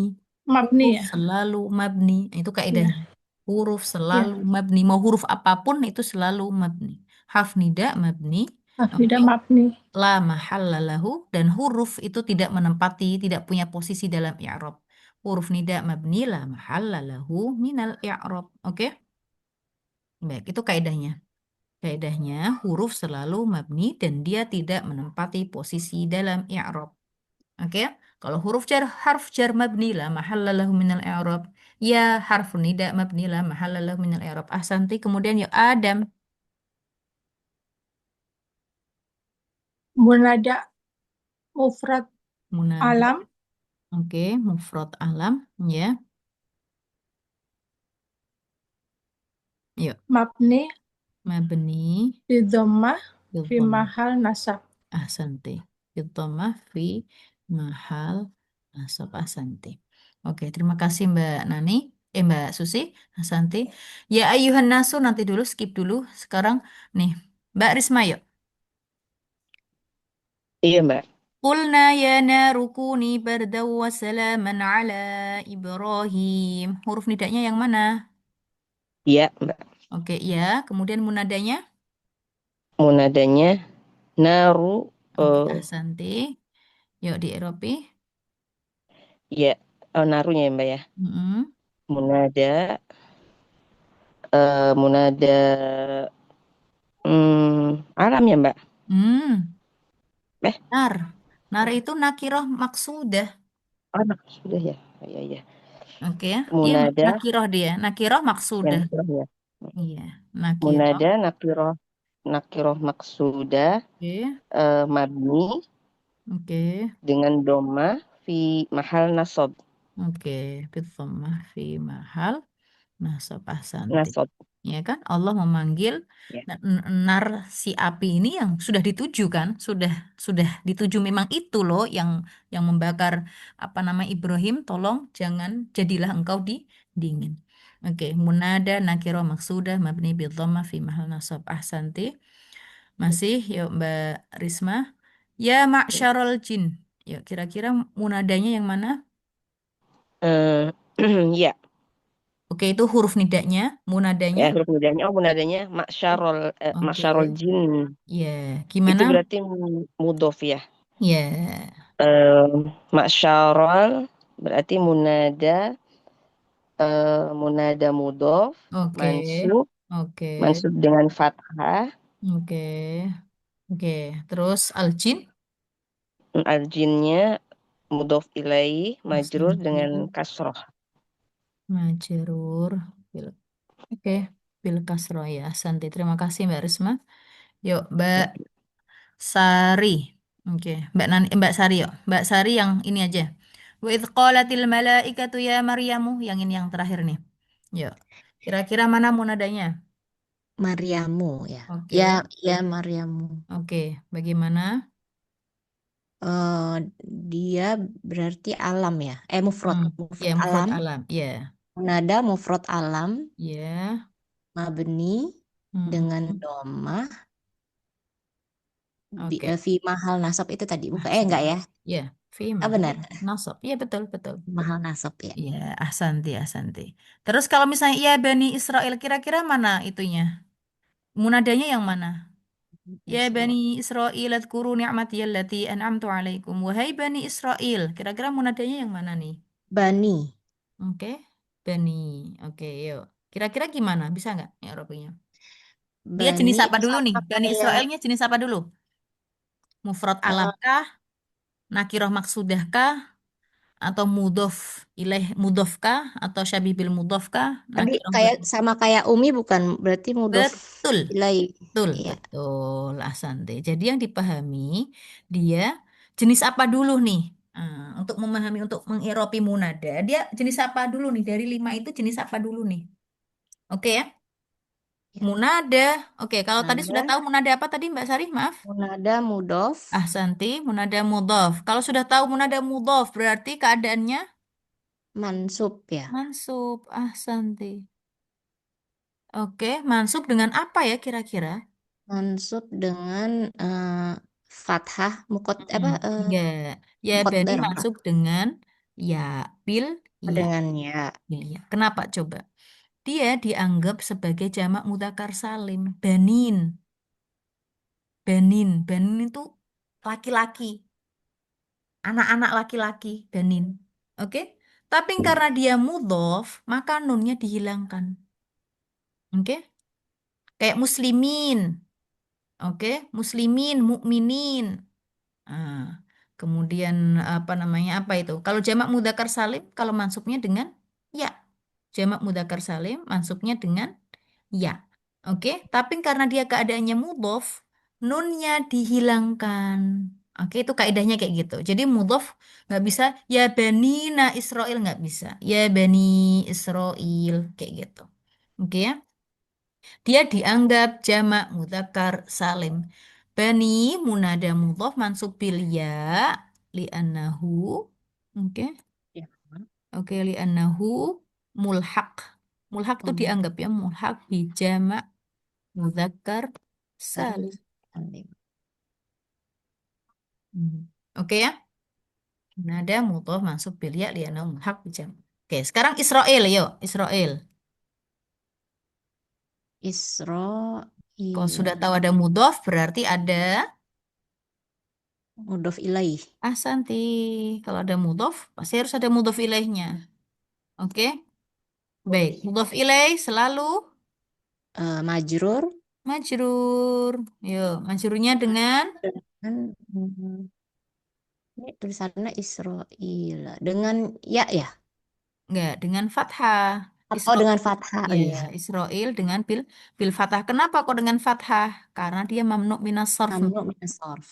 [SPEAKER 2] mabni
[SPEAKER 1] Huruf
[SPEAKER 2] ya.
[SPEAKER 1] selalu mabni. Itu kaidahnya.
[SPEAKER 2] Ya,
[SPEAKER 1] Huruf selalu
[SPEAKER 2] ya.
[SPEAKER 1] mabni. Mau huruf apapun itu selalu mabni. Harf nida mabni.
[SPEAKER 2] Harf
[SPEAKER 1] Oke.
[SPEAKER 2] nida mabni.
[SPEAKER 1] La mahalla lahu. Dan huruf itu tidak menempati, tidak punya posisi dalam i'rab. Huruf nida mabni la mahalla lahu minal i'rab. Oke. Baik, itu kaidahnya. Kaidahnya huruf selalu mabni dan dia tidak menempati posisi dalam i'rab. Oke, kalau huruf jar harf jar mabni la mahalla lahu minal i'rab. Ya harf nida mabni la mahalla lahu minal i'rab. Ahsanti. Kemudian ya Adam.
[SPEAKER 2] Munada mufrad
[SPEAKER 1] Munada.
[SPEAKER 2] alam,
[SPEAKER 1] Oke, mufrad alam ya. Yuk,
[SPEAKER 2] mabni,
[SPEAKER 1] mabni
[SPEAKER 2] bidomah, fi
[SPEAKER 1] bil
[SPEAKER 2] mahal nasab.
[SPEAKER 1] ahsanti. Yutamah fi mahal nasab ahsanti. Oke, terima kasih Mbak Nani. Mbak Susi, ahsanti. Ya ayuhan nasu nanti dulu skip dulu. Sekarang nih, Mbak Risma yuk.
[SPEAKER 3] Iya, Mbak.
[SPEAKER 1] Qulna ya naru kuni bardaw wa salaman ala Ibrahim. Huruf nidanya yang mana?
[SPEAKER 3] Iya, Mbak.
[SPEAKER 1] Oke, ya. Kemudian munadanya?
[SPEAKER 3] Munadanya naru,
[SPEAKER 1] Oke,
[SPEAKER 3] eh
[SPEAKER 1] ahsanti. Yuk di Eropa.
[SPEAKER 3] ya, narunya ya, Mbak ya.
[SPEAKER 1] Mm-mm.
[SPEAKER 3] Munada, munada, alam ya, Mbak.
[SPEAKER 1] Hmm.
[SPEAKER 3] Eh,
[SPEAKER 1] Nar. Nar itu nakiroh maksudah.
[SPEAKER 3] anak sudah ya. Iya, iya.
[SPEAKER 1] Oke ya. Dia
[SPEAKER 3] Munada
[SPEAKER 1] nakiroh dia. Nakiroh
[SPEAKER 3] yang
[SPEAKER 1] maksudah.
[SPEAKER 3] nakirah ya.
[SPEAKER 1] Iya. Nakiroh.
[SPEAKER 3] Munada nakiroh, nakiroh maksuda,
[SPEAKER 1] Oke.
[SPEAKER 3] mabni
[SPEAKER 1] Oke.
[SPEAKER 3] dengan doma fi mahal nasob.
[SPEAKER 1] Oke. Bithammah fi mahal. Nasab ahsanti.
[SPEAKER 3] Nasob.
[SPEAKER 1] Ya kan? Allah memanggil
[SPEAKER 3] Ya.
[SPEAKER 1] nar si api ini yang sudah dituju kan? Sudah dituju memang itu loh yang membakar apa nama Ibrahim, tolong jangan jadilah engkau di dingin. Oke, munada nakiro maksudah mabni bil dhammah fi mahal nasab. Ahsanti. Masih, yuk Mbak Risma. Ya ma'syarul jin. Yuk, kira-kira munadanya yang mana?
[SPEAKER 3] Eh, ya,
[SPEAKER 1] Oke, itu huruf nidanya, munadanya.
[SPEAKER 3] ya huruf mudahnya. Oh, munadanya
[SPEAKER 1] Oke.
[SPEAKER 3] masyarol jin.
[SPEAKER 1] Ya,
[SPEAKER 3] Itu
[SPEAKER 1] gimana?
[SPEAKER 3] berarti mudof ya.
[SPEAKER 1] Ya,
[SPEAKER 3] Eh, masyarol berarti munada mudof,
[SPEAKER 1] oke.
[SPEAKER 3] mansub,
[SPEAKER 1] Oke.
[SPEAKER 3] mansub dengan fathah,
[SPEAKER 1] Oke. Oke. Terus aljin?
[SPEAKER 3] aljinnya mudof ilaih, majrur dengan
[SPEAKER 1] Ahsanti.
[SPEAKER 3] kasroh.
[SPEAKER 1] Majrur. Oke, bil kasro ya. Santi, terima kasih Mbak Risma. Yuk, Mbak Sari. Oke, Mbak Sari yuk. Mbak Sari yang ini aja. Wa idh qalatil malaikatu ya Maryamu. Yang ini yang terakhir nih. Yuk. Kira-kira mana munadanya?
[SPEAKER 4] Mariamu ya. Ya,
[SPEAKER 1] Oke.
[SPEAKER 4] ya Mariamu.
[SPEAKER 1] Oke, bagaimana?
[SPEAKER 4] Eh, dia berarti alam ya. Mufrad,
[SPEAKER 1] Hmm. Ya,
[SPEAKER 4] mufrad
[SPEAKER 1] mufrad
[SPEAKER 4] alam.
[SPEAKER 1] alam. Ya.
[SPEAKER 4] Nada mufrad alam,
[SPEAKER 1] Ya.
[SPEAKER 4] mabni dengan
[SPEAKER 1] Mm-mm.
[SPEAKER 4] domah
[SPEAKER 1] Oke.
[SPEAKER 4] fi mahal nasab itu tadi. Bukan, enggak
[SPEAKER 1] Ahsan.
[SPEAKER 4] ya?
[SPEAKER 1] Ya, fi
[SPEAKER 4] Ah,
[SPEAKER 1] mahal
[SPEAKER 4] benar.
[SPEAKER 1] nasab. Ya, betul, betul.
[SPEAKER 4] Mahal nasab ya.
[SPEAKER 1] Iya, ahsanti, ahsanti. Terus kalau misalnya iya Bani Israel, kira-kira mana itunya? Munadanya yang mana? Ya
[SPEAKER 4] Isra,
[SPEAKER 1] Bani Israel, adkuru ni'mati allati an'amtu alaikum. Wahai Bani Israel, kira-kira munadanya yang mana nih?
[SPEAKER 4] Bani.
[SPEAKER 1] Oke, Bani. Oke, yuk. Kira-kira gimana? Bisa nggak ya Robinya? Dia jenis
[SPEAKER 4] Bani
[SPEAKER 1] apa dulu nih?
[SPEAKER 4] sama
[SPEAKER 1] Bani
[SPEAKER 4] kayak
[SPEAKER 1] Israelnya jenis apa dulu? Mufrad
[SPEAKER 4] eh,
[SPEAKER 1] alamkah? Nakiroh maksudahkah? Atau mudof ilaih mudofkah? Atau syabibil mudofkah?
[SPEAKER 4] tadi
[SPEAKER 1] Nakiroh
[SPEAKER 4] kayak sama kayak Umi bukan berarti mudof
[SPEAKER 1] betul.
[SPEAKER 4] ilai.
[SPEAKER 1] Betul,
[SPEAKER 4] Iya.
[SPEAKER 1] betul, Asante. Jadi yang dipahami dia jenis apa dulu nih? Untuk memahami, untuk mengiropi munada, dia jenis apa dulu nih? Dari lima itu jenis apa dulu nih? Oke ya,
[SPEAKER 4] Ya.
[SPEAKER 1] munada. Oke, kalau tadi sudah
[SPEAKER 4] Nada,
[SPEAKER 1] tahu munada apa tadi Mbak Sari? Maaf.
[SPEAKER 4] munada mudof,
[SPEAKER 1] Ahsanti, munada mudhof. Kalau sudah tahu munada mudhof, berarti keadaannya
[SPEAKER 4] mansub ya.
[SPEAKER 1] mansub. Ahsanti. Oke, mansub dengan apa ya kira-kira?
[SPEAKER 4] Mansub dengan fathah
[SPEAKER 1] Mm-mm. Enggak. Ya, Bani
[SPEAKER 4] muqaddar
[SPEAKER 1] masuk dengan ya, bil, ya.
[SPEAKER 4] dengan ya.
[SPEAKER 1] Ya, ya. Kenapa coba? Dia dianggap sebagai jamak mudzakkar salim. Banin. Banin. Banin itu laki-laki. Anak-anak laki-laki. Banin. Oke? Tapi karena dia mudhof, maka nunnya dihilangkan. Oke? Kayak muslimin. Oke? Muslimin, mukminin. Ah, kemudian apa namanya apa itu? Kalau jamak mudzakkar salim, kalau mansubnya dengan ya. Jamak mudzakkar salim mansubnya dengan ya. Oke, tapi karena dia keadaannya mudhof, nunnya dihilangkan. Oke, itu kaidahnya kayak gitu. Jadi mudhof nggak bisa ya banina Israel nggak bisa. Ya bani Israel kayak gitu. Oke ya. Dia dianggap jamak mudzakkar salim. Bani munada mudhaf mansub bil ya li'annahu. Oke.
[SPEAKER 4] Ya.
[SPEAKER 1] Oke, li'annahu mulhaq. Mulhaq itu
[SPEAKER 4] Pembukaan
[SPEAKER 1] dianggap ya mulhaq bi jamak mudzakkar salim.
[SPEAKER 4] salim.
[SPEAKER 1] Hmm. Oke ya. Munada mudhaf mansub bil ya li'annahu mulhaq bi jamak. Oke, sekarang Israel yuk, Israel.
[SPEAKER 4] Isra
[SPEAKER 1] Kalau sudah
[SPEAKER 4] il
[SPEAKER 1] tahu ada mudhaf berarti ada
[SPEAKER 4] mudof ilaih.
[SPEAKER 1] ahsanti. Kalau ada mudhof, pasti harus ada mudhof ilaihnya. Oke? Baik, mudhof ilaih selalu
[SPEAKER 4] Majrur
[SPEAKER 1] majrur. Yuk, majrurnya dengan
[SPEAKER 4] dengan ini tulisannya Israel dengan ya ya.
[SPEAKER 1] enggak, dengan fathah.
[SPEAKER 4] Oh,
[SPEAKER 1] Isra
[SPEAKER 4] dengan fathah. Oh
[SPEAKER 1] ya,
[SPEAKER 4] iya.
[SPEAKER 1] Israel dengan bil fathah. Kenapa kok dengan fathah? Karena dia mamnu minas sarf.
[SPEAKER 4] Mamnu min sorf.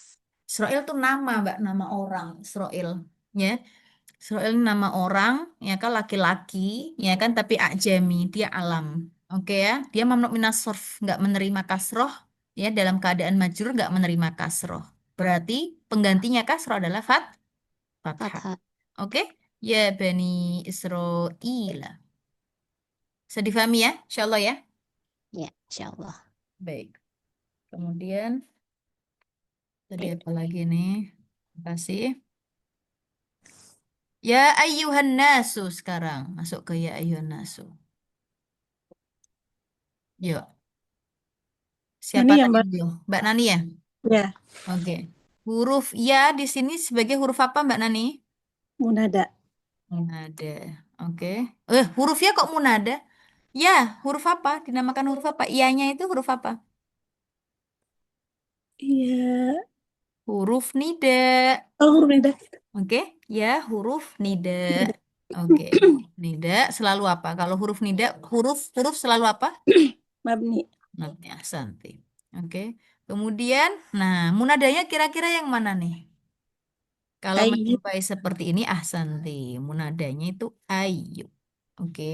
[SPEAKER 1] Israel tuh nama, Mbak, nama orang Israel. Ya, Israel ini nama orang, ya kan laki-laki, ya kan tapi ajami, dia alam. Oke ya, dia mamnu minas sarf, nggak menerima kasroh, ya dalam keadaan majrur nggak menerima kasroh. Berarti penggantinya kasroh adalah fathah.
[SPEAKER 4] Fathah.
[SPEAKER 1] Oke, ya Bani Israel. Bisa difahami ya, insya Allah ya.
[SPEAKER 4] Ya, insya Allah.
[SPEAKER 1] Baik. Kemudian tadi apa lagi nih? Terima kasih. Ya ayyuhan nasu sekarang. Masuk ke ya ayyuhan nasu. Yuk. Siapa
[SPEAKER 2] Nani ya
[SPEAKER 1] tadi
[SPEAKER 2] Mbak?
[SPEAKER 1] dulu? Mbak Nani ya?
[SPEAKER 2] Ya,
[SPEAKER 1] Oke. Huruf ya di sini sebagai huruf apa Mbak Nani?
[SPEAKER 2] munada.
[SPEAKER 1] Munada. Oke. Huruf ya kok munada? Ya, huruf apa? Dinamakan huruf apa? Ianya itu huruf apa?
[SPEAKER 2] Iya.
[SPEAKER 1] Huruf nida.
[SPEAKER 2] Oh, munada.
[SPEAKER 1] Oke, ya huruf nida. Oke, nida selalu apa? Kalau huruf nida, huruf huruf selalu apa?
[SPEAKER 2] Mabni.
[SPEAKER 1] Nanti Santi. Oke. Kemudian, nah munadanya kira-kira yang mana nih? Kalau
[SPEAKER 2] Ayu.
[SPEAKER 1] menjumpai seperti ini, ahsanti. Munadanya itu ayu. Oke.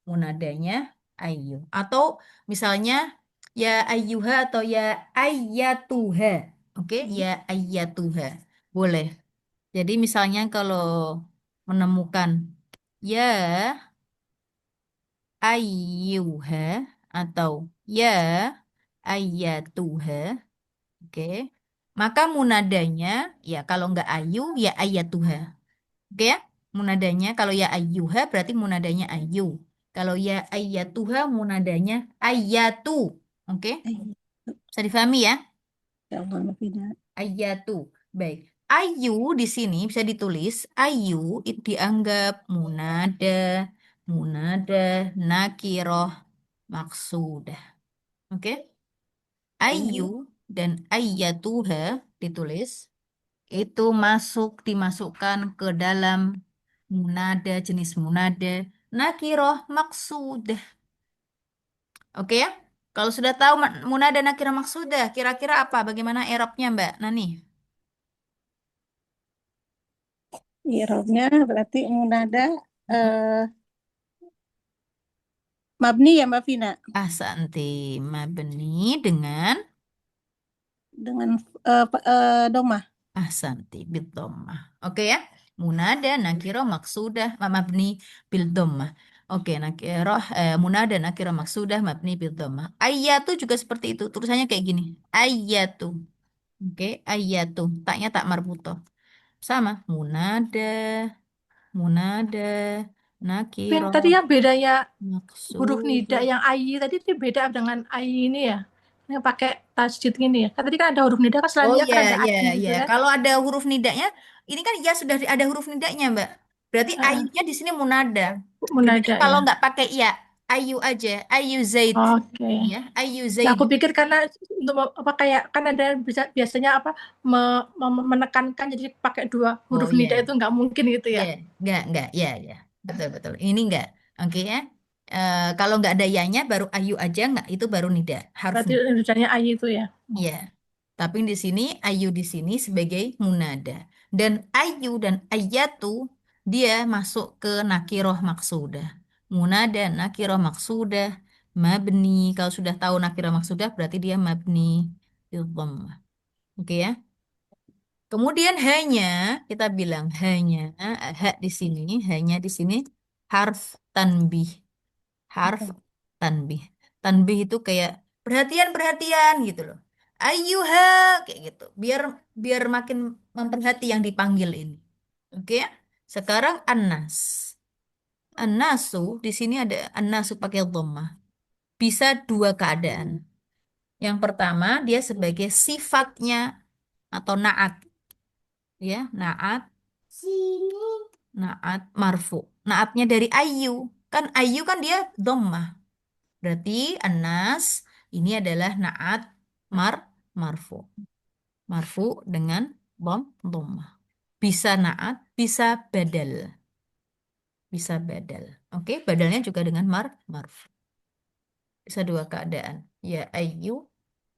[SPEAKER 1] Munadanya ayu. Atau misalnya ya ayyuha atau ya ayyatuha. Oke, ya ayyatuha. Boleh. Jadi misalnya kalau menemukan ya ayyuha atau ya ayyatuha, oke. Maka munadanya ya kalau nggak ayu ya ayyatuha. Oke ya? Munadanya kalau ya ayyuha berarti munadanya ayu. Kalau ya ayyatuha munadanya ayyatu. Oke?
[SPEAKER 2] Ayu.
[SPEAKER 1] Bisa difahami ya?
[SPEAKER 2] Ya Allah, Mafida.
[SPEAKER 1] Ayatu. Baik. Ayu di sini bisa ditulis ayu itu dianggap munada, munada, nakiroh, maksudah. Oke? Ayu dan ayyatuha ditulis itu dimasukkan ke dalam munada jenis munada, nakiroh, maksudah. Oke ya? Kalau sudah tahu munada, nakiroh, maksudah, kira-kira apa? Bagaimana eropnya Mbak Nani?
[SPEAKER 2] Irobnya berarti munada eh, mabni ya Mbak Vina
[SPEAKER 1] Ahsanti mabni dengan
[SPEAKER 2] dengan domah.
[SPEAKER 1] ahsanti bil dhammah. Oke ya. Munada nakiro maksudah mabni bil dhammah. Oke, nakiro munada nakiro maksudah mabni bil dhammah. Ayatu juga seperti itu. Tulisannya kayak gini. Ayatu. Oke, ayatu. Taknya tak marbuto. Sama. Munada, munada, nakiro,
[SPEAKER 2] Tadi yang bedanya huruf nida
[SPEAKER 1] maksudah.
[SPEAKER 2] yang ai tadi itu beda dengan ai ini ya. Yang pakai tasjid ini ya. Kan tadi kan ada huruf nida kan
[SPEAKER 1] Oh
[SPEAKER 2] selanjutnya
[SPEAKER 1] iya,
[SPEAKER 2] kan ada
[SPEAKER 1] iya,
[SPEAKER 2] ai
[SPEAKER 1] iya.
[SPEAKER 2] gitu kan.
[SPEAKER 1] Kalau ada huruf nidanya, ini kan ya sudah ada huruf nidanya, Mbak. Berarti
[SPEAKER 2] Heeh,
[SPEAKER 1] ayunya di sini munada. Berarti
[SPEAKER 2] munada
[SPEAKER 1] kalau
[SPEAKER 2] ya.
[SPEAKER 1] nggak pakai ya, ayu aja, ayu zaid,
[SPEAKER 2] Oke.
[SPEAKER 1] ya, ayu
[SPEAKER 2] Nah,
[SPEAKER 1] zaid.
[SPEAKER 2] aku pikir karena untuk apa kayak kan ada biasanya apa menekankan jadi pakai dua
[SPEAKER 1] Oh
[SPEAKER 2] huruf nida
[SPEAKER 1] iya,
[SPEAKER 2] itu nggak mungkin gitu
[SPEAKER 1] iya,
[SPEAKER 2] ya.
[SPEAKER 1] nggak, ya, ya, betul, betul. Ini nggak, oke ya. Kalau nggak ada yanya, baru ayu aja nggak, itu baru nida, harf
[SPEAKER 2] Berarti
[SPEAKER 1] nida.
[SPEAKER 2] tulisannya ai itu ya.
[SPEAKER 1] Ya, tapi di sini ayu di sini sebagai munada. Dan ayu dan ayatu dia masuk ke nakiroh maksudah. Munada, nakiroh maksudah, mabni. Kalau sudah tahu nakiroh maksudah berarti dia mabni bil dhammah. Oke ya. Kemudian hanya kita bilang hanya ha di sini, hanya di sini harf tanbih, harf tanbih. Tanbih itu kayak perhatian-perhatian gitu loh. Ayyuha kayak gitu. Biar biar makin memperhati yang dipanggil ini. Oke ya? Sekarang anas. Anasu di sini ada anasu pakai dhammah. Bisa dua keadaan. Yang pertama dia sebagai sifatnya atau naat ya, naat, naat marfu. Naatnya dari ayu. Kan ayu kan dia dhammah. Berarti anas ini adalah naat marfu. Marfu dengan dhammah. Bisa naat, bisa badal. Bisa badal. Oke, badalnya juga dengan marfu. Bisa dua keadaan. Ya ayu,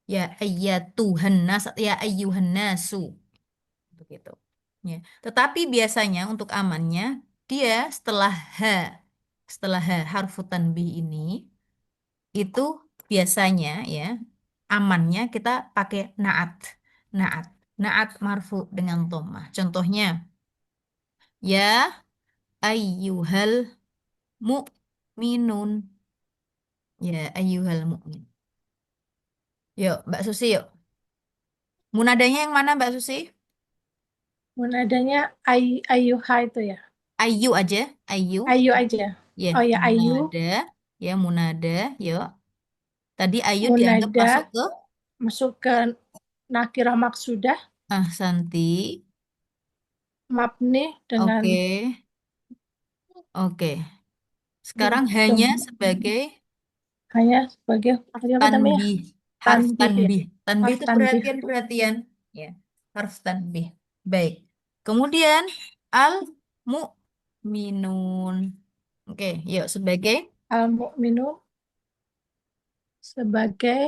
[SPEAKER 1] ya ayyatuhan nas, ya ayyuhan nasu. Begitu. Ya. Tetapi biasanya untuk amannya dia setelah harfu tanbih ini itu biasanya ya amannya kita pakai naat. Naat. Naat marfu dengan dhammah. Contohnya ya ayyuhal mu'minun. Ya, ayyuhal mu'min. Yuk, Mbak Susi yuk. Munadanya yang mana Mbak Susi?
[SPEAKER 2] Munadanya ayuha itu ya.
[SPEAKER 1] Ayu aja, ayu.
[SPEAKER 2] Ayu aja.
[SPEAKER 1] Ya,
[SPEAKER 2] Oh ya, ayu.
[SPEAKER 1] munada. Ya, munada. Yuk. Tadi ayu dianggap
[SPEAKER 2] Munada
[SPEAKER 1] masuk ke
[SPEAKER 2] masuk ke nakirah maksudah,
[SPEAKER 1] ahsanti.
[SPEAKER 2] mabni dengan
[SPEAKER 1] Oke, oke. Sekarang
[SPEAKER 2] dom,
[SPEAKER 1] hanya sebagai
[SPEAKER 2] hanya sebagai tadi apa namanya?
[SPEAKER 1] tanbih, harf
[SPEAKER 2] Tanbih ya.
[SPEAKER 1] tanbih. Tanbih
[SPEAKER 2] Harf
[SPEAKER 1] itu
[SPEAKER 2] tanbih.
[SPEAKER 1] perhatian-perhatian. Ya, harf tanbih. Baik. Kemudian al mu'minun. Oke, yuk sebagai
[SPEAKER 2] Al-mu'minu sebagai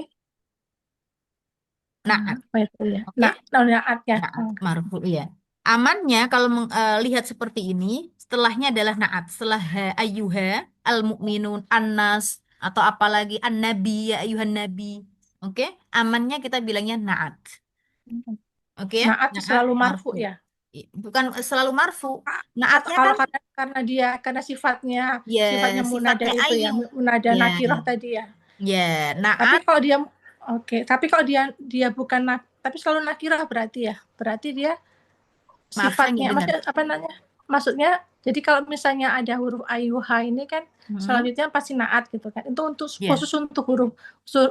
[SPEAKER 1] naat.
[SPEAKER 2] apa itu ya?
[SPEAKER 1] Oke,
[SPEAKER 2] Nah, naat ya.
[SPEAKER 1] naat marfu ya. Amannya kalau lihat seperti ini, setelahnya adalah naat. Setelah ayyuha, al mu'minun, annas atau apalagi an-nabi ya ayyuhan nabi. Oke, amannya kita bilangnya naat. Oke ya,
[SPEAKER 2] Naat
[SPEAKER 1] naat
[SPEAKER 2] selalu marfu
[SPEAKER 1] marfu.
[SPEAKER 2] ya.
[SPEAKER 1] Bukan selalu marfu.
[SPEAKER 2] Atau
[SPEAKER 1] Naatnya
[SPEAKER 2] kalau
[SPEAKER 1] kan
[SPEAKER 2] karena sifatnya
[SPEAKER 1] ya
[SPEAKER 2] sifatnya munada
[SPEAKER 1] sifatnya
[SPEAKER 2] itu ya,
[SPEAKER 1] ayu.
[SPEAKER 2] munada
[SPEAKER 1] Ya,
[SPEAKER 2] nakirah tadi ya.
[SPEAKER 1] ya
[SPEAKER 2] Tapi
[SPEAKER 1] naat
[SPEAKER 2] kalau dia tapi kalau dia bukan tapi selalu nakirah berarti ya. Berarti dia
[SPEAKER 1] maaf saya nggak
[SPEAKER 2] sifatnya
[SPEAKER 1] dengar.
[SPEAKER 2] maksudnya apa namanya? Maksudnya jadi kalau misalnya ada huruf ayuha ini kan
[SPEAKER 1] Hmm,
[SPEAKER 2] selanjutnya pasti naat gitu kan. Itu untuk
[SPEAKER 1] ya.
[SPEAKER 2] khusus untuk huruf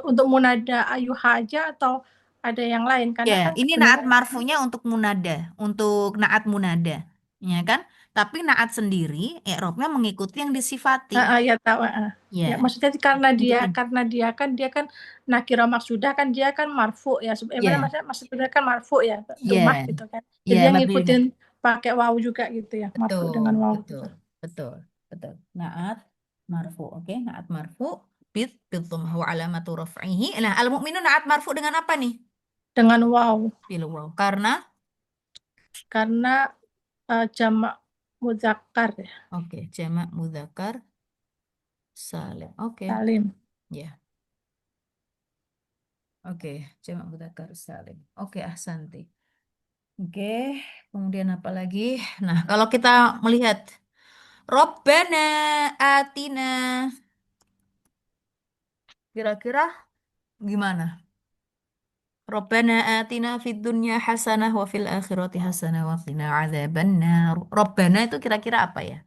[SPEAKER 2] untuk munada ayuha aja atau ada yang lain
[SPEAKER 1] Ya,
[SPEAKER 2] karena kan
[SPEAKER 1] ini naat
[SPEAKER 2] sebenarnya
[SPEAKER 1] marfunya untuk munada, untuk naat munada, ya kan? Tapi naat sendiri, i'rabnya mengikuti yang disifati.
[SPEAKER 2] Ya tahu. Ya,
[SPEAKER 1] Ya,
[SPEAKER 2] maksudnya karena dia
[SPEAKER 1] ngikutin.
[SPEAKER 2] nakira maksudah kan dia kan marfu ya. Sebenarnya
[SPEAKER 1] Ya,
[SPEAKER 2] maksudnya kan marfu ya, domah
[SPEAKER 1] ya,
[SPEAKER 2] gitu kan. Jadi
[SPEAKER 1] ya,
[SPEAKER 2] dia
[SPEAKER 1] mabni
[SPEAKER 2] ngikutin pakai waw juga gitu ya, marfu
[SPEAKER 1] betul,
[SPEAKER 2] dengan waw
[SPEAKER 1] betul,
[SPEAKER 2] gitu.
[SPEAKER 1] betul, betul. Naat marfu, oke, naat marfu, bil dhammah wa alamatu raf'ihi. Nah, al mukminun naat marfu dengan apa nih?
[SPEAKER 2] Dengan waw
[SPEAKER 1] Bil waw. Karena,
[SPEAKER 2] karena jamak muzakkar ya,
[SPEAKER 1] oke, jamak mudzakkar salim. Oke,
[SPEAKER 2] salim.
[SPEAKER 1] ya. Oke, jamak mudzakkar salim. Oke, ahsanti. Oke, kemudian apa lagi? Nah, kalau kita melihat Robbana atina, kira-kira gimana? Robbana atina fid dunya hasanah wa fil akhirati hasanah wa qina adzabannar. Robbana itu kira-kira apa ya?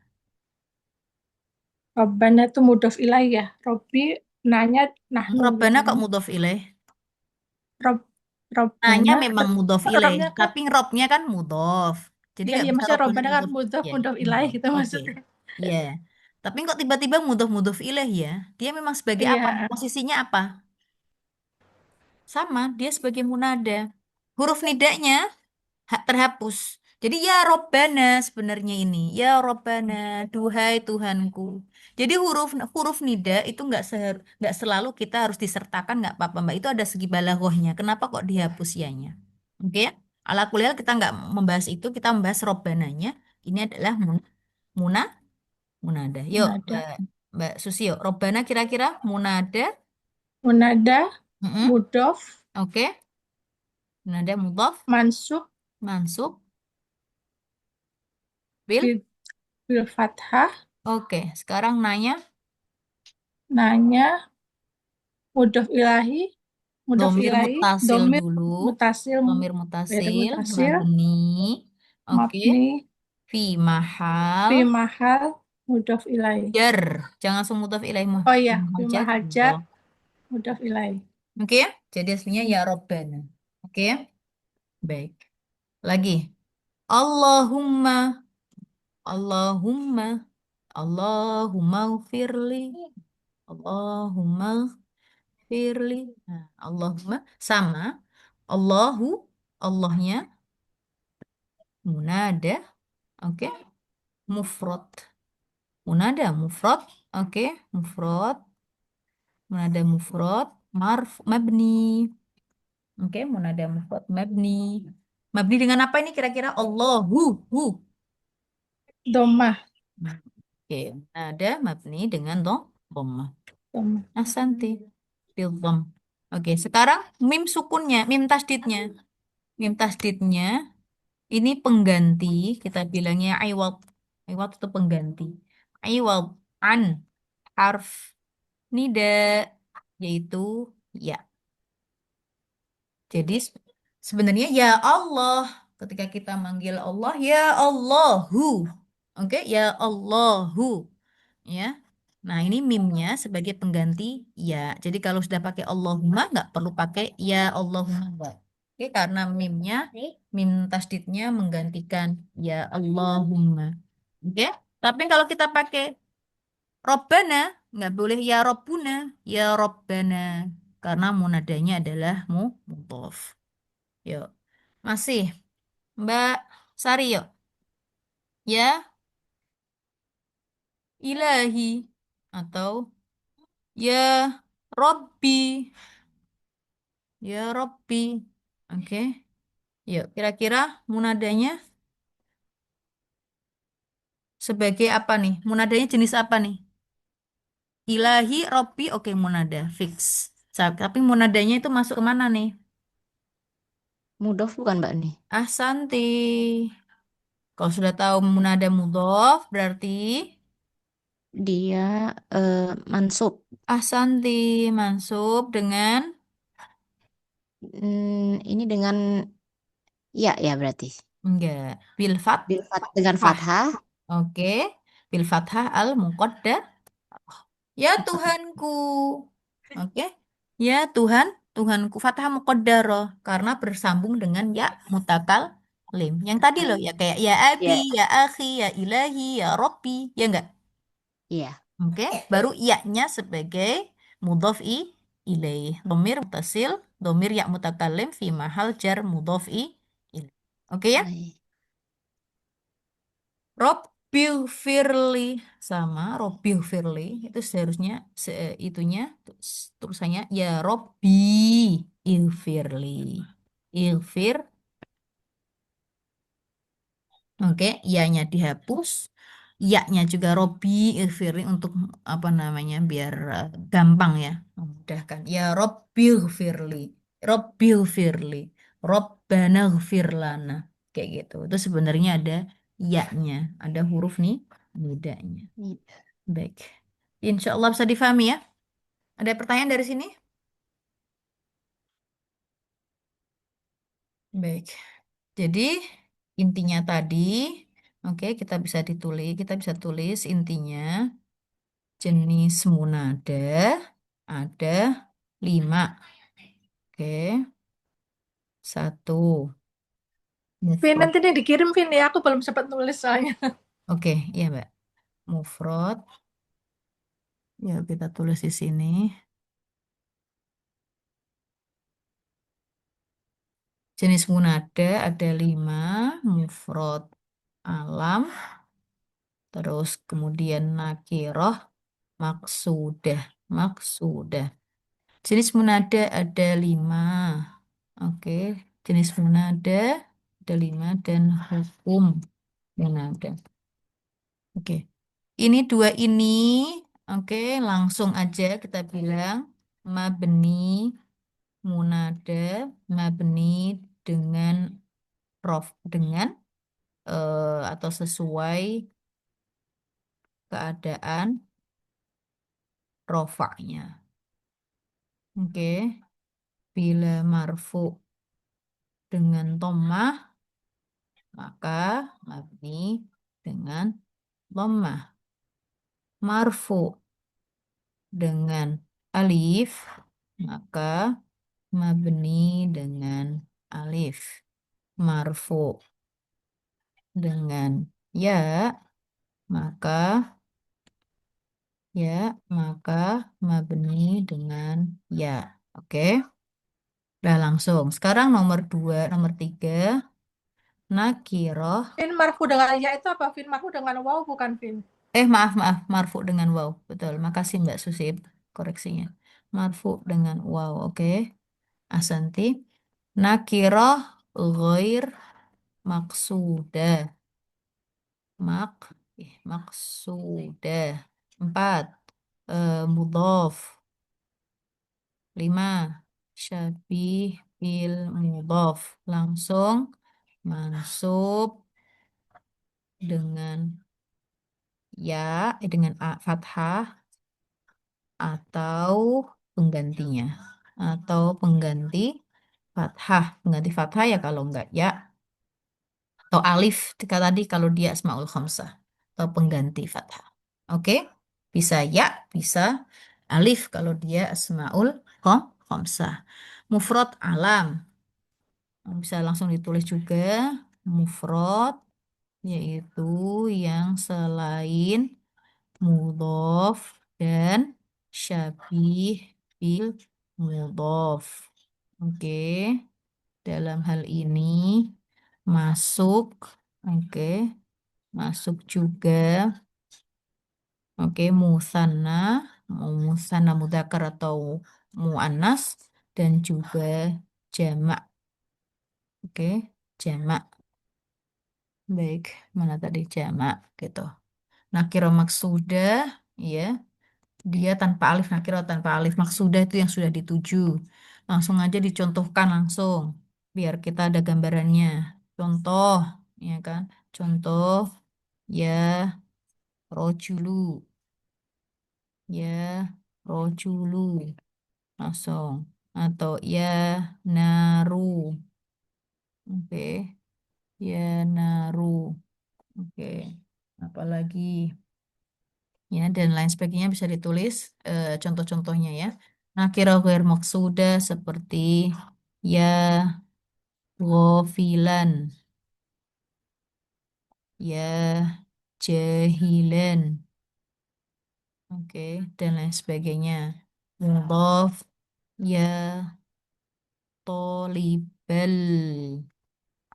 [SPEAKER 2] Robbana itu mudhof ilaih ya. Robbi nanya nahnu gitu
[SPEAKER 1] Robbana
[SPEAKER 2] kan.
[SPEAKER 1] kok mudhof ilaih?
[SPEAKER 2] Rob
[SPEAKER 1] Nanya
[SPEAKER 2] Robbana
[SPEAKER 1] memang mudhof ilaih,
[SPEAKER 2] Robnya kan
[SPEAKER 1] tapi robnya kan mudhof. Jadi
[SPEAKER 2] ya
[SPEAKER 1] nggak
[SPEAKER 2] ya
[SPEAKER 1] bisa
[SPEAKER 2] maksudnya
[SPEAKER 1] Robbana
[SPEAKER 2] Robbana kan
[SPEAKER 1] mudhof.
[SPEAKER 2] mudhof
[SPEAKER 1] Ya,
[SPEAKER 2] mudhof ilaih
[SPEAKER 1] mudhof.
[SPEAKER 2] gitu
[SPEAKER 1] Oke.
[SPEAKER 2] maksudnya.
[SPEAKER 1] Iya. Tapi kok tiba-tiba mudhof ilaih ya? Dia memang sebagai apa?
[SPEAKER 2] Iya,
[SPEAKER 1] Posisinya apa? Sama, dia sebagai munada. Huruf nidanya terhapus. Jadi ya Robbana sebenarnya ini. Ya Robbana, duhai Tuhanku. Jadi huruf huruf nida itu nggak selalu kita harus disertakan nggak apa-apa Mbak. Itu ada segi balaghahnya. Kenapa kok dihapus yanya? Oke ya? Ala kuliah kita nggak membahas itu, kita membahas Robbananya. Ini adalah muna munada. Yuk
[SPEAKER 2] munada.
[SPEAKER 1] Mbak Susi, yuk. Robbana kira-kira munada.
[SPEAKER 2] Munada,
[SPEAKER 1] Mm-mm.
[SPEAKER 2] mudhof,
[SPEAKER 1] Oke. Munada mudhaf,
[SPEAKER 2] mansub,
[SPEAKER 1] mansub, bil.
[SPEAKER 2] bil, bil fathah,
[SPEAKER 1] Oke, sekarang nanya
[SPEAKER 2] nanya, mudhof ilahi, mudhof
[SPEAKER 1] domir
[SPEAKER 2] ilahi,
[SPEAKER 1] mutasil
[SPEAKER 2] domir
[SPEAKER 1] dulu.
[SPEAKER 2] mutasil,
[SPEAKER 1] Domir
[SPEAKER 2] ya,
[SPEAKER 1] mutasil,
[SPEAKER 2] mutasil,
[SPEAKER 1] mabni. Oke.
[SPEAKER 2] mabni,
[SPEAKER 1] Fi mahal.
[SPEAKER 2] fi mahal, mudhof ilahi.
[SPEAKER 1] Jar. Jangan semudaf ilaih mah.
[SPEAKER 2] Oh
[SPEAKER 1] Fi
[SPEAKER 2] ya,
[SPEAKER 1] mahal
[SPEAKER 2] fi
[SPEAKER 1] jar.
[SPEAKER 2] mahal jar, mudhof ilahi.
[SPEAKER 1] Oke ya. Jadi aslinya ya Robbana. Oke ya. Baik. Lagi. Allahumma. Allahumma. Allahumma firli. Allahumma firli. Nah, Allahumma sama. Allahu. Allahnya. Munada. Oke. Mufrad. Munada mufrad. Oke. Mufrad. Munada mufrad. Mabni. Oke. Munada mufrad. Mabni. Mabni dengan apa ini kira-kira? Allahu. Hu.
[SPEAKER 2] Domah,
[SPEAKER 1] Oke. Munada mabni dengan dhammah.
[SPEAKER 2] domah.
[SPEAKER 1] Ahsanti. Bil dhamm. Oke. Sekarang mim sukunnya. Mim tasdidnya. Mim tasdidnya. Ini pengganti. Kita bilangnya iwad. Iwad itu pengganti. Iwad an harf nida, yaitu ya. Jadi sebenarnya ya Allah, ketika kita manggil Allah, ya Allahu, oke, ya Allahu, ya. Nah ini mimnya sebagai pengganti ya. Jadi kalau sudah pakai Allahumma nggak perlu pakai ya Allahumma nggak. Oke, karena mimnya, mim tasdidnya menggantikan ya Allahumma. Oke. Tapi kalau kita pakai Robbana, nggak boleh ya Robbuna, ya Robbana, karena munadanya adalah mudhof. Yuk, masih Mbak Sari yuk. Ya ilahi atau ya Robbi, ya Robbi. Oke, yuk kira-kira munadanya sebagai apa nih? Munadanya jenis apa nih? Ilahi, Robbi, oke munada fix. Tapi munadanya itu masuk ke mana nih?
[SPEAKER 4] Mudof bukan Mbak nih?
[SPEAKER 1] Ahsanti. Kalau sudah tahu munada mudhof berarti
[SPEAKER 4] Dia mansub.
[SPEAKER 1] ahsanti mansub dengan
[SPEAKER 4] Ini dengan ya ya berarti.
[SPEAKER 1] enggak bil fathah.
[SPEAKER 4] Dengan fathah.
[SPEAKER 1] Oke, bil fathah al muqaddar. Ya
[SPEAKER 4] Apa?
[SPEAKER 1] Tuhanku. Oke. Ya Tuhan, Tuhanku fathah muqaddarah karena bersambung dengan ya mutakal lim. Yang tadi loh ya kayak ya abi,
[SPEAKER 4] Ya,
[SPEAKER 1] ya akhi, ya ilahi, ya robbi, ya enggak?
[SPEAKER 4] iya.
[SPEAKER 1] Oke, baru iya-nya sebagai mudhof ilaih. Domir mutasil, domir ya mutakallim fi mahal jar mudhof ilaih. Oke ya?
[SPEAKER 4] Baik.
[SPEAKER 1] Robbil firli sama Robbil firli itu seharusnya itunya tulisannya ya Robbi ilfirli. Ilfir, oke, ianya dihapus. Ianya juga Robi Ilfirli untuk apa namanya biar gampang ya, memudahkan. Ya Robbil Firli, Robbil Firli, Robbana Gfirlana. Kayak gitu. Itu sebenarnya ada ya-nya, ada huruf nih nidanya.
[SPEAKER 4] Ini
[SPEAKER 1] Baik. Insya Allah bisa difahami ya. Ada pertanyaan dari sini? Baik. Jadi intinya tadi, oke, kita bisa tulis intinya. Jenis munada ada 5. Oke, satu.
[SPEAKER 2] Vin,
[SPEAKER 1] Mufrad.
[SPEAKER 2] nanti nih dikirim Vin ya, aku belum sempat nulis soalnya.
[SPEAKER 1] Oke, iya Mbak. Mufrad. Ya, kita tulis di sini. Jenis munada ada 5. Mufrad alam. Terus kemudian nakiroh. Maksudah. Maksudah. Jenis munada ada 5. Oke, jenis munada ada 5 dan hukum munada. Oke, ini dua ini, oke, langsung aja kita bilang mabni munada, mabni dengan dengan atau sesuai keadaan rofaknya. Oke, bila marfu dengan tomah maka mabni dengan dhammah. Marfu dengan alif, maka mabni dengan alif. Marfu dengan ya, maka maka mabni dengan ya. Oke. Udah langsung. Sekarang nomor 2, nomor 3. Nakiroh.
[SPEAKER 2] Vin, marfu dengan ya itu apa? Vin, marfu dengan wow bukan Vin?
[SPEAKER 1] Maaf, marfu dengan waw. Betul. Makasih Mbak Susip koreksinya. Marfu dengan waw, oke. Asanti. Nakiroh ghair maksudah. Maksudah. 4. Mudhof. 5. Syabih bil mudhof. Langsung mansub dengan ya, dengan fathah atau penggantinya. Atau pengganti fathah. Pengganti fathah ya kalau enggak ya. Atau alif ketika tadi kalau dia asmaul khamsah. Atau pengganti fathah. Oke? Bisa ya, bisa alif kalau dia asmaul khamsah. Mufrad alam. Bisa langsung ditulis juga. Mufrad yaitu yang selain mudhof dan syabih bil mudhof. Oke, dalam hal ini masuk, oke, masuk juga, oke, musanna, mau musanna mudzakkar atau muannas dan juga jamak, oke, jamak. Baik, mana tadi jamak gitu. Nakiro maksudah, ya. Dia tanpa alif nakiro tanpa alif maksudah itu yang sudah dituju. Langsung aja dicontohkan langsung biar kita ada gambarannya. Contoh, ya kan? Contoh ya rojulu, ya rojulu langsung atau ya naru, oke, ya naru, oke. Apalagi ya dan lain sebagainya bisa ditulis contoh-contohnya ya. Nakira ghair maksudah seperti ya ghafilan, ya jahilan, oke, dan lain sebagainya. Mudhaf ya tolibal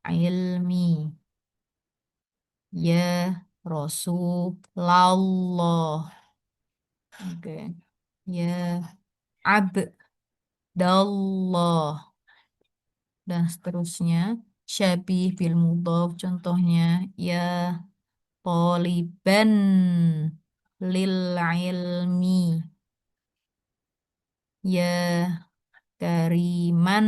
[SPEAKER 1] ilmi, ya Rasulullah, oke, ya Abdallah dan seterusnya. Syabih bil mudhaf contohnya ya toliban lil ilmi, ya kariman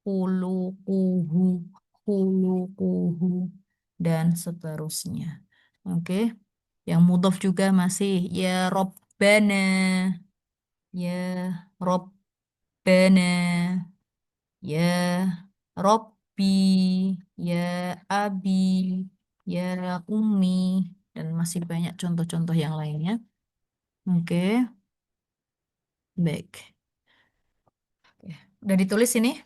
[SPEAKER 1] hulukuhu, hulukuhu dan seterusnya. Oke, yang mudhaf juga masih ya Robbana, ya Robbana, ya Robbi, ya Abi, ya Umi, dan masih banyak contoh-contoh yang lainnya. Oke, baik. Oke. Udah ditulis ini?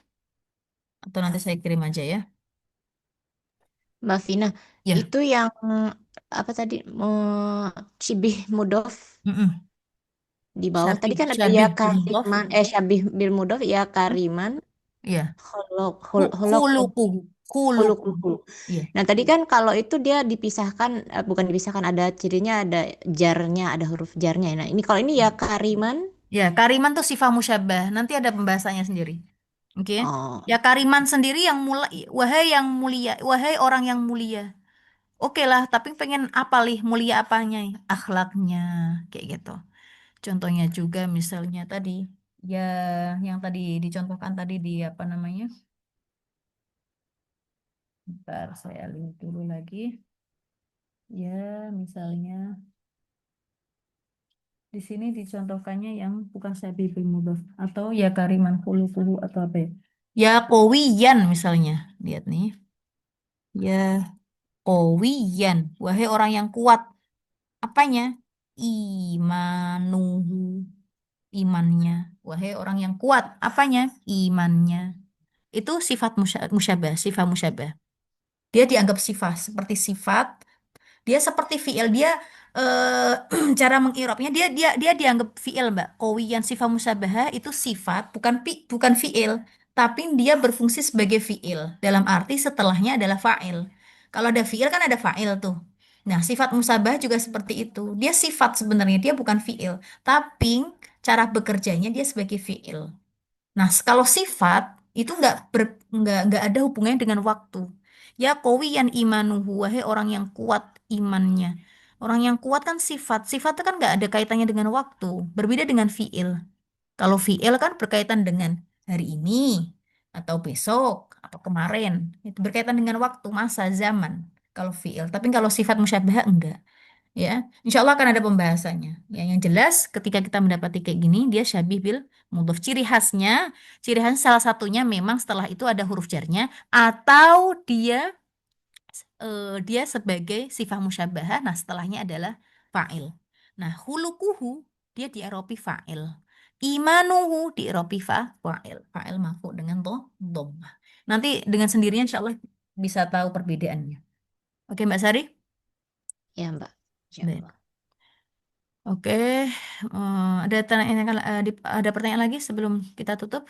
[SPEAKER 1] Atau nanti saya kirim aja ya?
[SPEAKER 4] Mbak Vina,
[SPEAKER 1] Ya.
[SPEAKER 4] itu yang apa tadi Cibih Mudof
[SPEAKER 1] Mm-mm.
[SPEAKER 4] di bawah. Tadi
[SPEAKER 1] Syabih,
[SPEAKER 4] kan ada ya
[SPEAKER 1] syabih bil mudhaf.
[SPEAKER 4] Kariman, Syabih bil Mudof ya Kariman,
[SPEAKER 1] Iya.
[SPEAKER 4] Holokoh,
[SPEAKER 1] Kulukuhu, kulukuhu.
[SPEAKER 4] Hulukuhu.
[SPEAKER 1] Iya.
[SPEAKER 4] Nah tadi kan kalau itu dia dipisahkan, bukan dipisahkan, ada cirinya, ada jarnya, ada huruf jarnya. Nah ini kalau ini ya Kariman.
[SPEAKER 1] Ya, kariman tuh sifat musyabah. Nanti ada pembahasannya sendiri. Oke.
[SPEAKER 4] Oh,
[SPEAKER 1] Ya kariman sendiri yang wahai yang mulia, wahai orang yang mulia. Oke lah, tapi pengen apa lih mulia apanya? Akhlaknya, kayak gitu. Contohnya juga misalnya tadi, ya yang tadi dicontohkan tadi di apa namanya? Bentar, saya lihat dulu lagi. Ya, misalnya di sini dicontohkannya yang bukan sabi bil mudhaf atau ya kariman kulu atau apa ya? Ya kowiyan misalnya. Lihat nih. Ya kowiyan, wahai orang yang kuat. Apanya? Imanuhu, imannya. Wahai orang yang kuat. Apanya? Imannya. Itu sifat musyabah, sifat musyabah. Dia dianggap sifat, seperti sifat. Dia seperti fiil. Dia cara mengirobnya dia dianggap fiil, Mbak. Qawiyan sifat musyabahah itu sifat, bukan fiil, tapi dia berfungsi sebagai fiil. Dalam arti setelahnya adalah fa'il. Kalau ada fiil kan ada fa'il tuh. Nah, sifat musabah juga seperti itu. Dia sifat sebenarnya, dia bukan fiil, tapi cara bekerjanya dia sebagai fiil. Nah, kalau sifat itu nggak ada hubungannya dengan waktu. Ya qawiyan imanuhu, wahai orang yang kuat imannya. Orang yang kuat kan sifat. Sifat itu kan nggak ada kaitannya dengan waktu. Berbeda dengan fiil. Kalau fiil kan berkaitan dengan hari ini atau besok atau kemarin. Itu berkaitan dengan waktu, masa, zaman. Kalau fiil. Tapi kalau sifat musyabah enggak. Ya, insya Allah akan ada pembahasannya. Ya, yang jelas ketika kita mendapati kayak gini, dia syabih bil mudhof. Ciri khas salah satunya memang setelah itu ada huruf jarnya atau dia sebagai sifat musyabahah. Nah, setelahnya adalah fa'il. Nah, hulukuhu dia di i'rabi fa'il. Imanuhu di i'rabi fa'il. Fa'il marfu dengan dhammah. Nanti dengan sendirinya insya Allah bisa tahu perbedaannya. Oke, Mbak Sari?
[SPEAKER 4] Ya, Mbak. Insya
[SPEAKER 1] Baik.
[SPEAKER 4] Allah.
[SPEAKER 1] Oke, ada pertanyaan lagi sebelum kita tutup?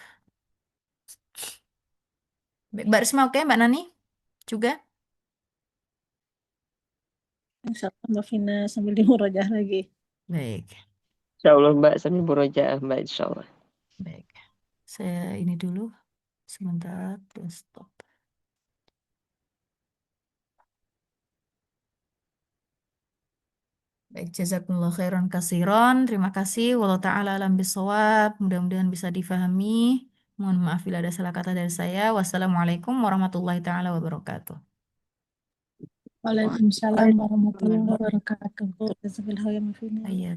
[SPEAKER 1] Baik, Mbak Risma, oke, Mbak Nani juga?
[SPEAKER 5] Insya Allah Mbak Vina sambil dimurojah lagi.
[SPEAKER 1] Baik,
[SPEAKER 3] Insya Allah Mbak, sambil murojaah Mbak, insya Allah.
[SPEAKER 1] baik. Saya ini dulu, sebentar, stop. Baik, jazakumullah khairan kasiron. Terima kasih. Wallahu ta'ala alam bisawab. Mudah-mudahan bisa difahami. Mohon maaf bila ada salah kata dari saya. Wassalamualaikum warahmatullahi ta'ala wabarakatuh.
[SPEAKER 5] Waalaikumsalam warahmatullahi wabarakatuh. Jazakallahu khairan, Mbak Vina.
[SPEAKER 1] Iya.